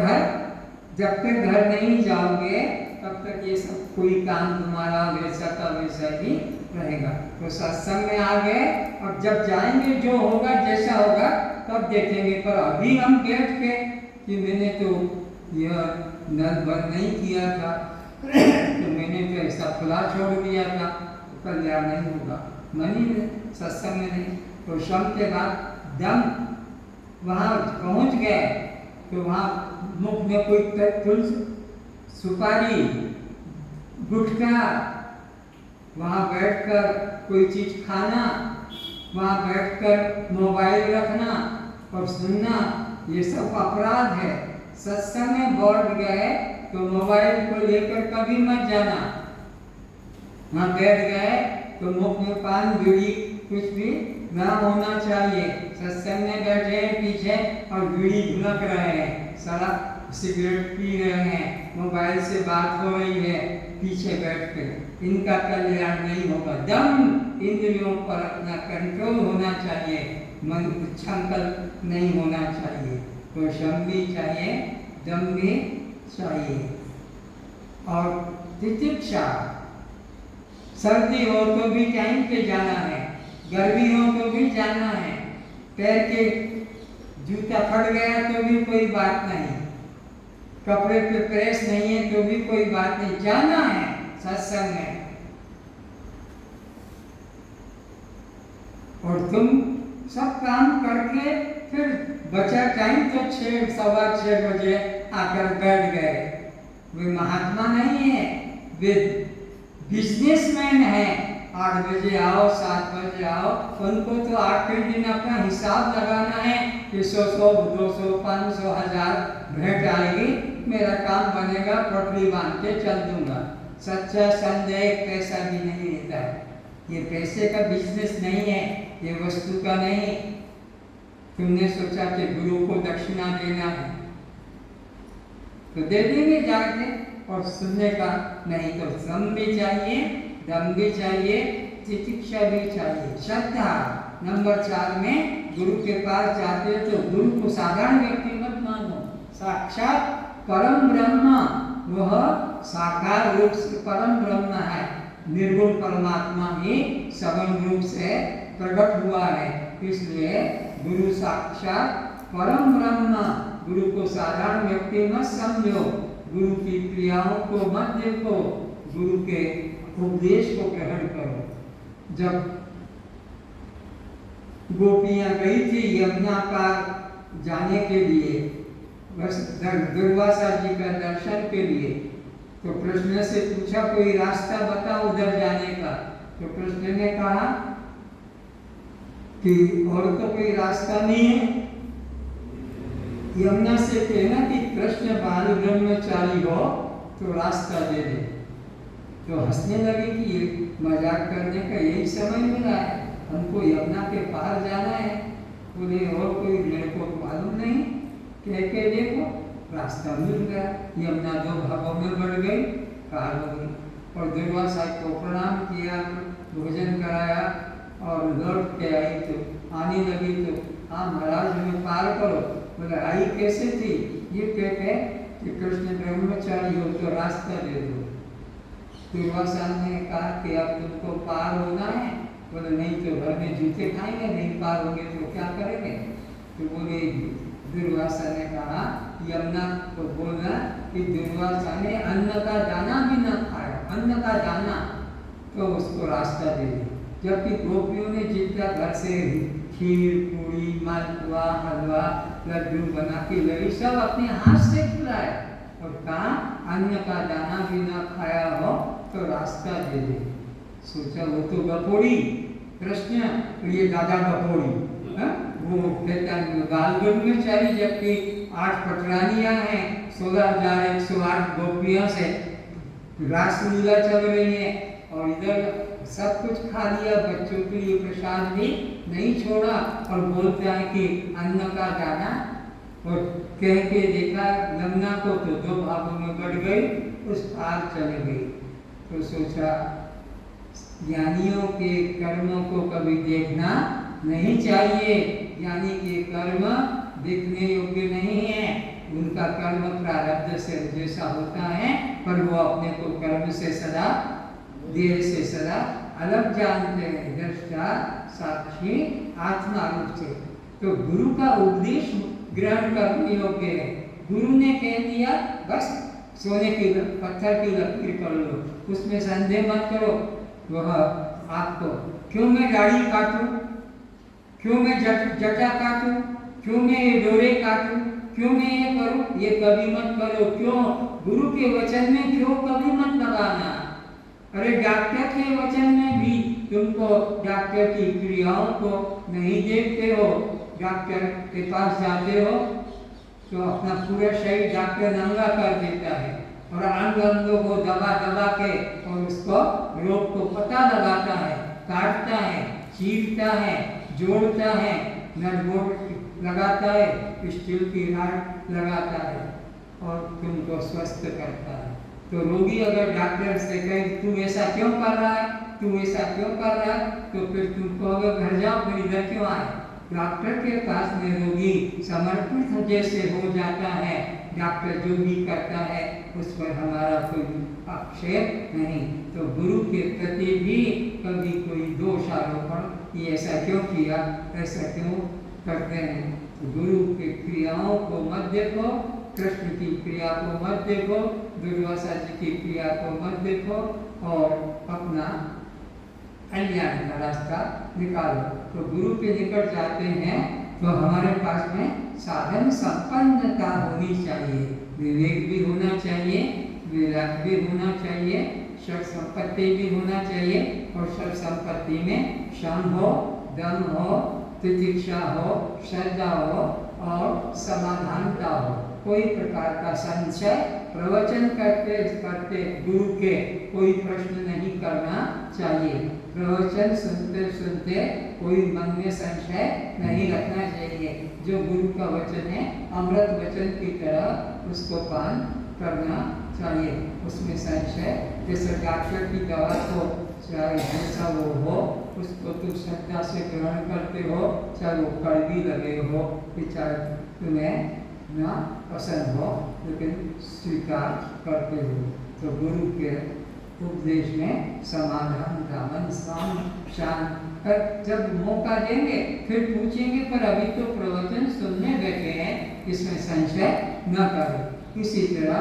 घर नहीं जाओगे तब तक ये सब कोई काम तुम्हारा वैसा का वैसा ही रहेगा। तो सत्संग में आ गए और जब जाएंगे जो होगा जैसा होगा तब देखेंगे। पर अभी हम बैठ के कि मैंने तो यह नल बंद नहीं किया था तो मैंने तो ऐसा खुला छोड़ दिया था, तो कल्याण नहीं होगा। मन ही सत्संग में नहीं। तो शम के बाद दम, वहाँ पहुँच गए तो वहाँ मुख में कोई तुलसी, सुपारी, गुटखा, वहाँ बैठकर कोई चीज खाना, वहाँ बैठकर मोबाइल रखना और सुनना, ये सब अपराध है। सत्संग में बैठ गए तो मोबाइल को लेकर कभी मत जाना। वहाँ बैठ गए तो मुख में पान, बीड़ी कुछ भी ना होना चाहिए। सत्संग में बैठे हैं पीछे और बीड़ी भुनक रहे हैं, सड़क सिगरेट पी रहे हैं, मोबाइल से बात हो रही है पीछे बैठ कर, इनका कल्याण नहीं होगा। दम, इंद्रियों पर अपना कंट्रोल होना चाहिए, मन उच्छृंखल नहीं होना चाहिए। तो शम भी चाहिए, दम भी चाहिए। और तितिक्षा, सर्दी हो तो भी टाइम पे जाना है, गर्मी हो तो भी जाना है, पैर के जूता फट गया तो भी कोई बात नहीं, कपड़े पे प्रेस नहीं है तो भी कोई बात नहीं, जाना है सत्संग में। और तुम सब काम करके फिर बचा टाइम तो 6, सवा 6 बजे आकर बैठ गए। वे महात्मा नहीं है, वे बिजनेसमैन है। 8 बजे आओ, 7 बजे आओ, उनको तो आखिरी दिन अपना हिसाब लगाना है कि 100, 200, 500, 1000 भेंट आएगी, मेरा काम बनेगा, पटरी बांध के चल दूंगा। सच्चा संदेह पैसा भी नहीं रहता है। ये पैसे का बिजनेस नहीं है, ये वस्तु का नहीं। तुमने सोचा कि गुरु को दक्षिणा देना है तो दे देंगे जाके, और सुनने का नहीं। तो श्रम भी चाहिए, दम भी चाहिए, तितिक्षा भी चाहिए, श्रद्धा। नंबर 4 में गुरु के पास जाते हो तो गुरु को साधारण व्यक्ति मत मानो, साक्षात परम ब्रह्म, वह साकार रूप से परम ब्रह्म है। निर्गुण परमात्मा ही सगुण रूप से प्रकट हुआ है, इसलिए गुरु साक्षात परम ब्रह्म। गुरु को साधारण व्यक्ति मत समझो, गुरु की क्रियाओं को मत देखो, गुरु के उपदेश को ग्रहण करो। जब गोपियां गई थी यमुना पार जाने के लिए, बस दुर्वासा जी का दर्शन के लिए, तो कृष्ण से पूछा कोई रास्ता बताओ उधर जाने का। तो कृष्ण ने कहा कि और तो कोई रास्ता नहीं है। यमुना से कहना कि कृष्ण बाल ब्रह्मचारी हो तो रास्ता दे दे। तो हंसने लगे कि ये मजाक करने का यही समय मिला है, हमको यमुना के पार जाना है। बोले और कोई मेरे को मालूम नहीं, कह के देखो रास्ता मिल गया, यमुना 2 भागों में बढ़ गई, पार हो गई। और दुर्वासा को प्रणाम किया, भोजन कराया और लौट के आई तो आने लगी तो हाँ महाराज हमें पार करो। बोले आई कैसे थी? ये कहते कि कृष्ण ब्रह्मचारी हो तो रास्ता दे दो। दुर्वासा ने कहा कि अब तुमको पार होना है। बोले नहीं तो घर में जूते खाएंगे, नहीं पार होंगे तो क्या करेंगे? तो बोले दुर्वासा ने कहा यमुना को बोलना कि दुर्वासा ने अन्न का दाना भी न खाया, अन्न का दाना, तो उसको रास्ता दे दे। जबकि गोपियों ने जितना घर से खीर पूड़ी मालपुआ हलवा लड्डू बना के लाई सब अपने हाथ से खिलाया और कहा अन्न का दाना भी ना खाया हो तो रास्ता दे दे। सोचा वो तो गपोड़ी कृष्ण, तो ये दादा गपोड़ी, वो कहता गालगुन में चारी, जबकि 8 पटरानियां हैं, 16,108 गोपियों से रासलीला चल रही है और इधर सब कुछ खा लिया, बच्चों के लिए प्रसाद भी नहीं छोड़ा और बोलता है कि अन्न का दाना। और कह के देखा यमुना को तो 2 भागों में बढ़ गई, उस पार चले गई। तो सोचा ज्ञानियों के कर्मों को कभी देखना नहीं चाहिए, ज्ञानी के कर्म देखने योग्य नहीं है, उनका कर्म प्रारब्ध से जैसा होता है, पर वो अपने को कर्म से सदा देह से सदा अलग जानते हैं, दृष्टा साक्षी आत्मा रूप से। तो गुरु का उपदेश ग्रहण करने योग्य है। गुरु ने कह दिया बस सोने की पत्थर की लकीर कर लो, उसमें संदेह मत करो। वह आपको क्यों मैं दाढ़ी काटूं, क्यों मैं जटा काटूं, क्यों मैं ये डोरे काटूं, क्यों मैं ये करूं, ये कभी मत करो। क्यों? गुरु के वचन में क्यों कभी मत लगाना। अरे डॉक्टर के वचन में भी तुमको डॉक्टर की क्रियाओं को नहीं देखते हो, डॉक्टर के पास जाते हो तो अपना पूरा शरीर डॉक्टर नंगा कर देता है और अंग अंगों को दबा दबा के और उसको रोग को पता लगाता है, काटता है, चीरता है, जोड़ता है, नट बोल्ट लगाता है, स्टील की रॉड लगाता है और तुमको स्वस्थ करता है। तो रोगी अगर डॉक्टर से कहे तू ऐसा क्यों कर रहा है, तू ऐसा क्यों कर रहा है, तो फिर तुमको अगर घर जाओ फिर इधर क्यों आए। डॉक्टर के पास में रोगी समर्पित जैसे हो जाता है, डॉक्टर जो भी करता है उस पर हमारा कोई आक्षेप नहीं। तो गुरु के प्रति भी कभी कोई दोषारोपण ये ऐसा क्यों किया, ऐसा क्यों करते हैं। तो गुरु के क्रियाओं को मत देखो, कृष्ण की क्रिया को मत देखो, दुर्वासा जी की क्रिया को मत देखो और अपना कल्याण का रास्ता निकालो। तो गुरु के निकट जाते हैं तो हमारे पास में साधन संपन्नता होनी चाहिए, विवेक भी होना चाहिए, विराग भी होना चाहिए, शक संपत्ति भी होना चाहिए और शक संपत्ति में क्षम हो, दम हो, तितिक्षा हो, श्रद्धा हो और समाधानता हो। कोई प्रकार का संशय प्रवचन करते करते गुरु के कोई प्रश्न नहीं करना चाहिए। प्रवचन सुनते सुनते कोई मन में संशय नहीं रखना चाहिए। जो गुरु का वचन है अमृत वचन की तरह उसको पान करना चाहिए। उसमें संशय जैसे डॉक्टर की दवा को चाहे जैसा वो हो उसको तुम श्रद्धा से ग्रहण करते हो, चाहे वो कड़वी लगे हो, चाहे तुम्हें ना पसंद हो, लेकिन स्वीकार करते हो। तो गुरु के उपदेश में समाधान दामन स्वाम शांत। जब मौका देंगे फिर पूछेंगे, पर अभी तो प्रवचन सुनने बैठे हैं, इसमें संशय न करें। इसी तरह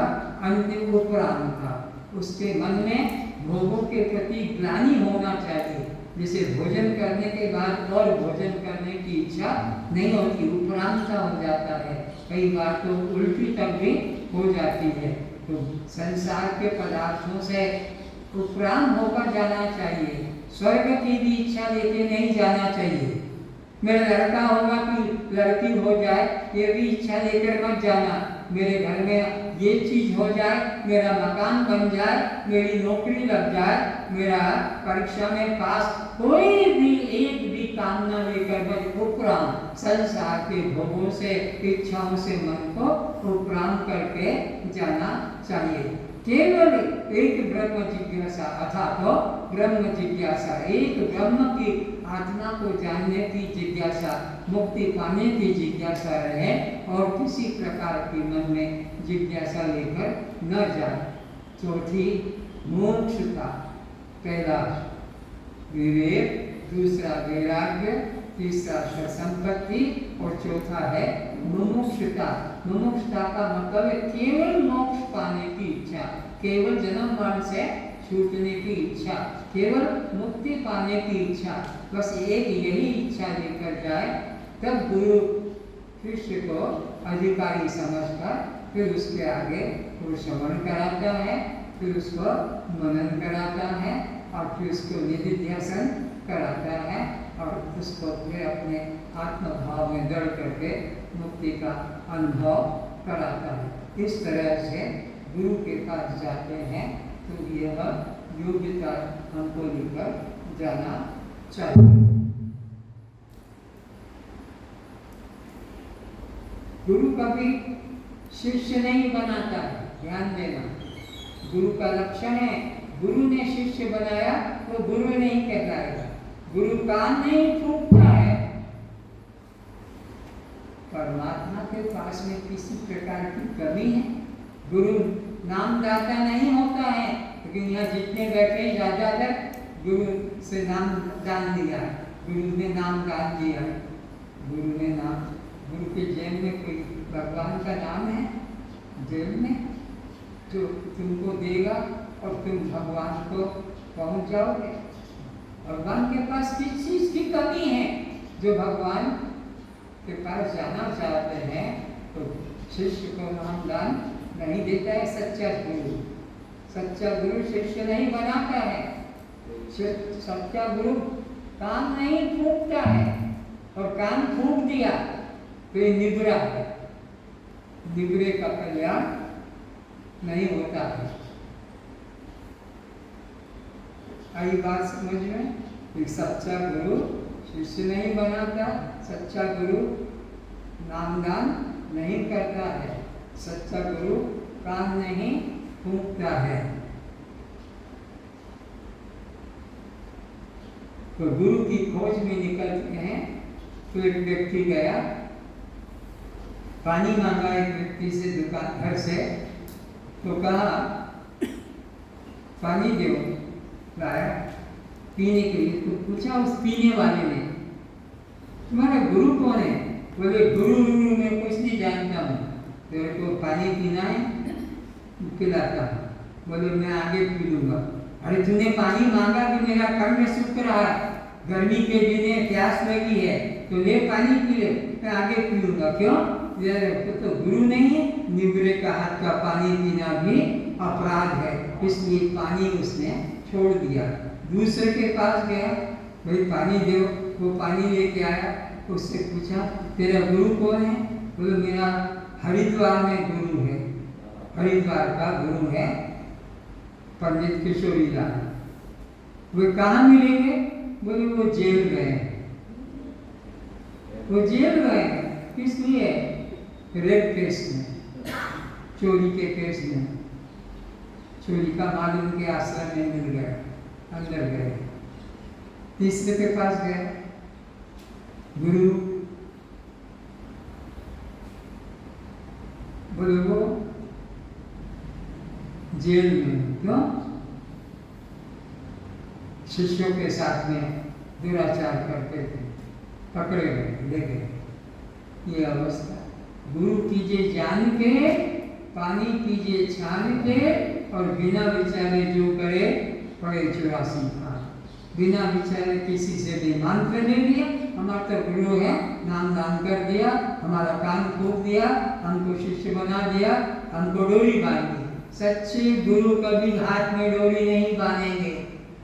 अंतिम उपरांता उसके मन में भोगों के प्रति ग्लानि होना चाहिए। जैसे भोजन करने के बाद और भोजन करने की इच्छा नहीं होती, उपरांता हो जाता है, कई बार तो उल्टी तक भी हो जाती है। तो संसार के पदार्थों से उपरांत होकर जाना चाहिए। स्वर्ग की भी इच्छा लेके नहीं जाना चाहिए। मेरा लड़का होगा कि लड़की हो जाए ये भी इच्छा लेकर मत जाना। मेरे घर में ये चीज हो जाए, मेरा मकान बन जाए, मेरी नौकरी लग जाए, मेरा परीक्षा में पास, कोई भी एक भी कामना लेकर बस उपराम संसार के भोगों से, इच्छाओं से मन को उपराम करके जाना चाहिए। केवल एक ब्रह्म जिज्ञासा, अर्थात तो ब्रह्म जिज्ञासा, एक ब्रह्म की आत्मा को जानने की जिज्ञासा, मुक्ति पाने की जिज्ञासा रहे और किसी प्रकार की मन में जिज्ञासा लेकर न जाए। चौथी मोक्ष का, पहला विवेक, दूसरा वैराग्य, तीसरा संपत्ति और चौथा है मुमुक्षुता। मुमुक्षुता का मतलब है केवल मोक्ष पाने की इच्छा, केवल जन्म मरण से छूटने की इच्छा, केवल मुक्ति पाने की इच्छा, बस एक यही इच्छा लेकर जाए, तब गुरु शिष्य को अधिकारी समझकर फिर उसके आगे वो श्रवण कराता है, फिर उसको मनन कराता है और फिर उसको निधिध्यासन कराता है और उसको फिर अपने आत्मभाव में दृढ़ करके मुक्ति का अनुभव कराता है। इस तरह से गुरु के पास जाते हैं तो यह योग्यता हमको लेकर जाना चाहिए। गुरु कभी शिष्य नहीं बनाता है, ध्यान देना। गुरु का लक्षण है, गुरु ने शिष्य बनाया तो गुरु नहीं कहलाएगा। गुरु कान नहीं फूंकता है। परमात्मा के पास में किसी प्रकार की कमी है? गुरु नामदाता नहीं होता है, लेकिन यहाँ जितने बैठे ज्यादातर गुरु से नाम दान दिया है, गुरु ने नाम दान दिया है। गुरु ने नाम, गुरु के जेब में कोई भगवान का नाम है जेब में जो तुमको देगा और तुम भगवान को पहुंच जाओगे। भगवान के पास किस चीज की कमी है? जो भगवान के पास जाना चाहते हैं तो शिष्य को नाम दान नहीं देता है सच्चा गुरु। सच्चा गुरु शिष्य नहीं बनाता है। सच्चा गुरु कान नहीं फूंकता है, और कान फूंक दिया तो ये निद्रा है। निद्रे का कल्याण नहीं होता है। आई बात समझ में? एक सच्चा गुरु शिष्य नहीं बनाता, सच्चा गुरु नामदान नहीं करता है, सच्चा गुरु कान नहीं फूंकता है। तो गुरु की खोज में निकलते हैं तो एक व्यक्ति गया, पानी मांगा एक व्यक्ति से दुकान घर से, तो कहा पानी दो, लाया पीने के लिए। तो पूछा उस पीने वाले ने, तुम्हारा गुरु कौन है? बोले गुरु मैं कुछ नहीं जानता हूँ, तेरे को पानी पीना है पिलाता हूँ। बोले मैं आगे पी लूंगा। अरे तूने पानी मांगा कि मेरा कंठ सूख रहा है, गर्मी के दिन है, प्यास लगी है, तो ले पानी पी ले, मैं आगे पी लूंगा। क्यों? तो गुरु नहीं है। निगरे का हाथ का पानी पीना भी अपराध है, इसलिए पानी उसने छोड़ दिया। दूसरे के पास गया, भाई पानी दो, वो पानी लेके आया। उससे पूछा तेरा गुरु कौन है? बोले मेरा हरिद्वार में गुरु है, हरिद्वार का गुरु है पंडित किशोरी लाल। वो कहाँ मिलेंगे? बोले वो जेल गए। वो जेल गए किस लिए? रेप केस में, चोरी के केस में। चोरी का माल उनके आश्रम में मिल गया, अंदर गए। तीसरे के पास गए, गुरु। बोले वो जेल में। क्यों? शिष्यों के साथ में दुराचार करते थे, पकड़े गए, ले गए। ये अवस्था। गुरु कीजिए जान के, पानी पीजिए छान के, और बिना विचारे जो करे पड़े 84 भार। बिना विचारे किसी से भी मंत्र ले लिया, हमारा तो गुरु है, नाम दान कर दिया, हमारा कान फूंक दिया, हमको शिष्य बना दिया, हमको डोरी बांध दी। सच्चे गुरु कभी हाथ में डोरी नहीं बांधेंगे।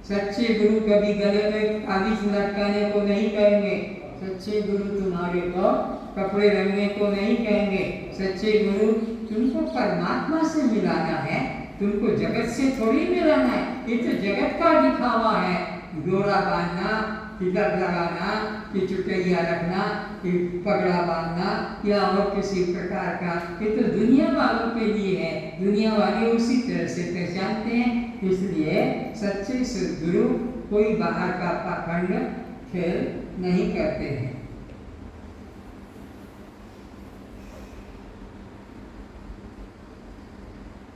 सच्चे गुरु कभी गले में ताबीज लटकाने को नहीं कहेंगे। सच्चे गुरु तुम्हारे को कपड़े रंगने को नहीं कहेंगे। सच्चे गुरु तुमको परमात्मा से मिलाना है, तुमको जगत से थोड़ी मिलाना है। ये तो जगत का दिखावा है, डोरा बांधना, तिलक लगाना, कि चुटैया रखना, कि पगड़ा बांधना या और किसी प्रकार का, ये तो दुनिया वालों के लिए है। दुनिया वाले उसी तरह से पहचानते हैं। इसलिए सच्चे सद्गुरु कोई बाहर का पाखंड खेल नहीं करते हैं।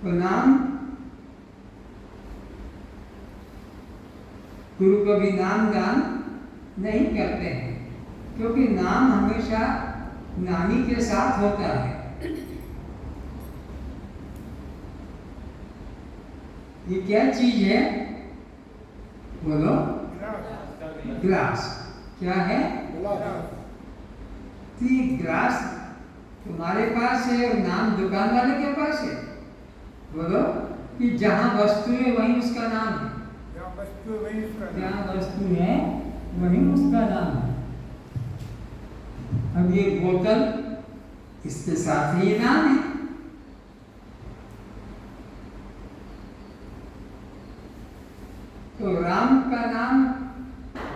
तो नाम गुरु कभी नाम दान नहीं करते हैं, क्योंकि नाम हमेशा नामी के साथ होता है। ये क्या चीज है? बोलो। ग्लास। क्या है? तो ये ग्लास तुम्हारे पास है और नाम दुकान वाले के पास है। बोलो कि जहाँ वस्तु है वहीं उसका नाम है। जहाँ वस्तु वही उसका नाम। जहाँ वस्तु है वहीं उसका नाम है। अब ये बोतल, इसके साथ ही ये नाम है। तो राम का नाम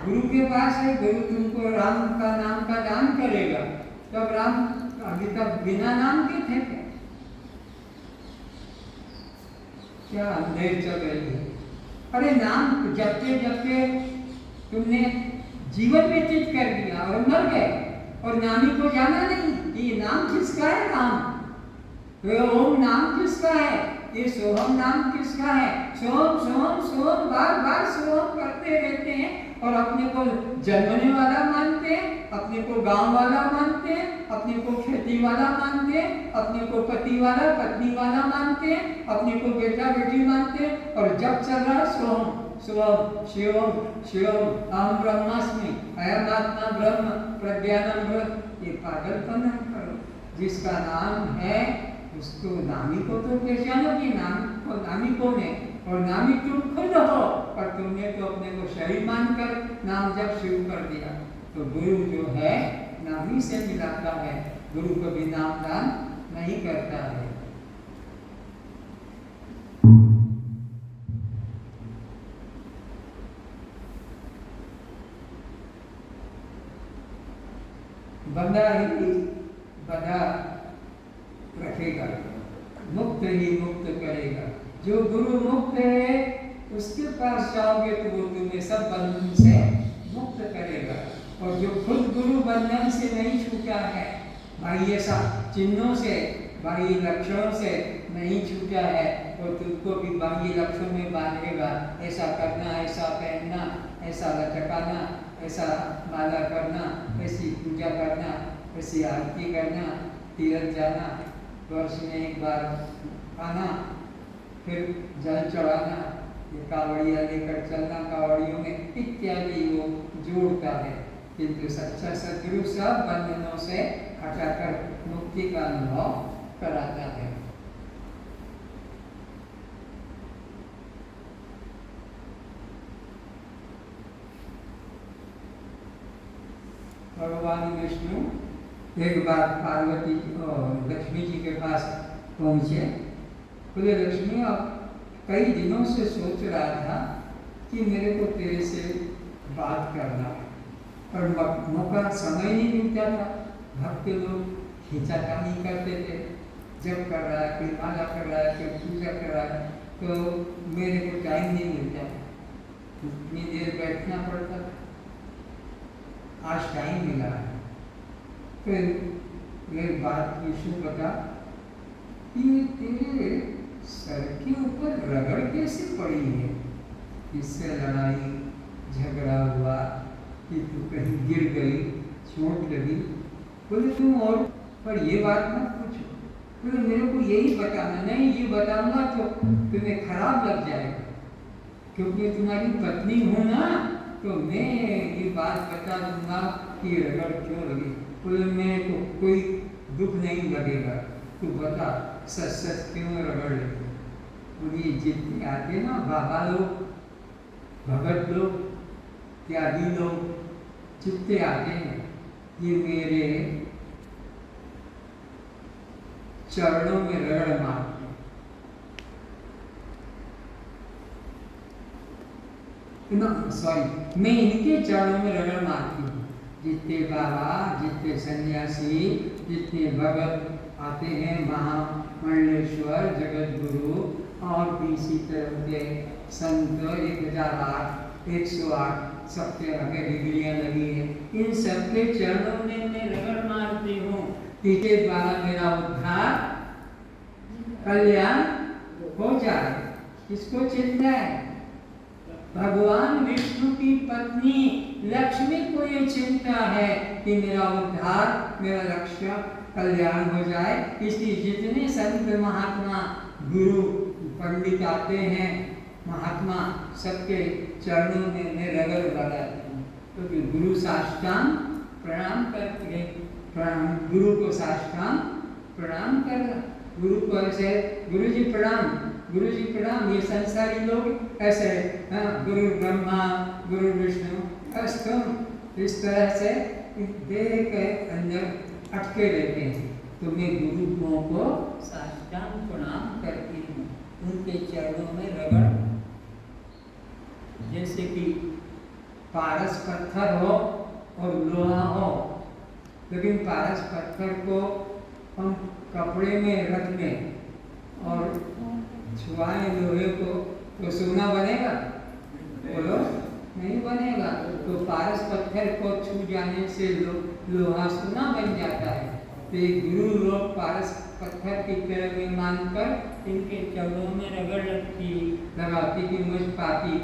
गुरु के पास है, गुरु तुमको राम का नाम का दान करेगा। तब राम अभी तक बिना नाम के थे क्या? अंधेर चल रही है। अरे नाम जपते जपते तुमने जीवन व्यतीत कर दिया और मर गए, और नामी को जाना नहीं। ये नाम किसका है? राम। ओम नाम किसका है? ये सोहम नाम किसका है? सोहम सोहम सोहम बार बार सोहम करते रहते हैं और अपने को जन्मने वाला मानते हैं, अपने को गांव वाला मानते हैं, अपने को खेती वाला मानते हैं, अपने को पति वाला पत्नी वाला मानते हैं, अपने को बेटा बेटी मानते हैं। और जब चल रहा सोहम सोहम शिवम शिवम अहम ब्रह्मास्मि अयम आत्मा ब्रह्म प्रज्ञानम ब्रह्म। ये पागलपन है करो। जिसका नाम है उसको नामी को तो पहचानो कि नामी कौन है, और नामी तुम खुद हो। पर तुमने तो अपने को शरीर मानकर नाम जप शुरू कर दिया। तो गुरु जो है नामी से मिलाता है, गुरु कभी नाम दान नहीं करता है। बंदा ही बंधा रखेगा, मुक्त ही मुक्त करेगा। जो गुरु मुक्त है उसके पास जाओगे तो वो तुम्हें सब बंधन से मुक्त करेगा। और जो खुद गुरु बंधन से नहीं छूटा है, बाह्य चिन्हों से बाह्य लक्षणों से नहीं छूटा है, तो तुमको भी बाह्य लक्षणों में बांधेगा। ऐसा करना, ऐसा पहनना, ऐसा लटकाना, ऐसा माला करना, ऐसी पूजा करना, ऐसी आरती करना, तीर्थ जाना, वर्ष में एक बार आना, फिर जल चढ़ाना, ये कावड़िया लेकर चलना कावड़ियों में, इत्यादि वो जोड़ता है। किंतु सच्चा सद्गुरु सब बंधनों से हटाकर मुक्ति का अनुभव कराता है। भगवान विष्णु एक बार पार्वती और लक्ष्मी जी के पास पहुँचे। बोले लक्ष्मी, अब कई दिनों से सोच रहा था कि मेरे को तेरे से बात करना, पर मौका समय नहीं मिलता था। भक्त लोग खींचातानी करते थे, जब कर रहा है, कोई माला कर रहा है, कोई पूजा कर रहा है, तो मेरे को टाइम नहीं मिलता, इतनी देर बैठना पड़ता। आज टाइम मिला है। फिर एक बात विष्णु बता कि तेरे सर के ऊपर रगड़ कैसे पड़ी है? इससे लड़ाई झगड़ा हुआ कि तू कहीं गिर गई, चोट लगी? बोले तुम और पर ये बात मत पूछो। बोले मेरे को यही बताना। नहीं, ये बताऊंगा तो तुम्हें खराब लग जाएगा, क्योंकि तुम्हारी पत्नी हूँ ना, तो मैं ये बात बता दूंगा कि रगड़ क्यों लगी। बोले मेरे को कोई दुख नहीं लगेगा, तू बता सच सच क्यों रगड़ लगी। बोली जितने आते ना बाबा लोग, भगत लोग, त्यागी लोग जितने आते हैं, ये मेरे चरणों में रगड़ मारती हूँ। सॉरी, मैं इनके चरणों में रगड़ मारती हूँ। जितने बाबा, जितने सन्यासी, जितने भगत आते हैं, महामंडलेश्वर, जगत गुरु और भी इसी तरह के संत 1008, 108 सबके आगे डिग्रियाँ लगी है। इन सबके चरणों में मैं रगड़ मारती हूँ। इसके द्वारा मेरा उद्धार, कल्याण हो जाए। किसको चिंता है? भगवान विष्णु की पत्नी लक्ष्मी को ये चिंता है कि मेरा उद्धार, मेरा रक्षा, कल्याण हो जाए। इसलिए जितने संत महात्मा, गुरु, पंडित आते हैं, महात्मा, सबके चरणों में मैं रगड़ लगाती हूँ। क्योंकि गुरु साष्टांग प्रणाम करते हैं, गुरु को साष्टांग प्रणाम करना। गुरु को ऐसे गुरु जी प्रणाम, गुरु जी प्रणाम। ये संसारी लोग ऐसे, हाँ, गुरु ब्रह्मा, गुरु विष्णु, अस्तम, इस तरह से देह के अंदर अटके रहते हैं। तो मैं गुरुओं को साष्टांग प्रणाम करती हूँ, उनके चरणों में रगड़। जैसे कि पारस पत्थर हो और लोहा हो, लेकिन पारस पत्थर को हम कपड़े में रख लें और छुआए लोहे को, तो सोना बनेगा? बोलो, नहीं बनेगा। तो पारस पत्थर को छू जाने से लोहा सोना बन जाता है। तो ये गुरु लोग पारस पत्थर की तरह में मानकर इनके चरणों में रगड़ लगाती कि मुझ पापी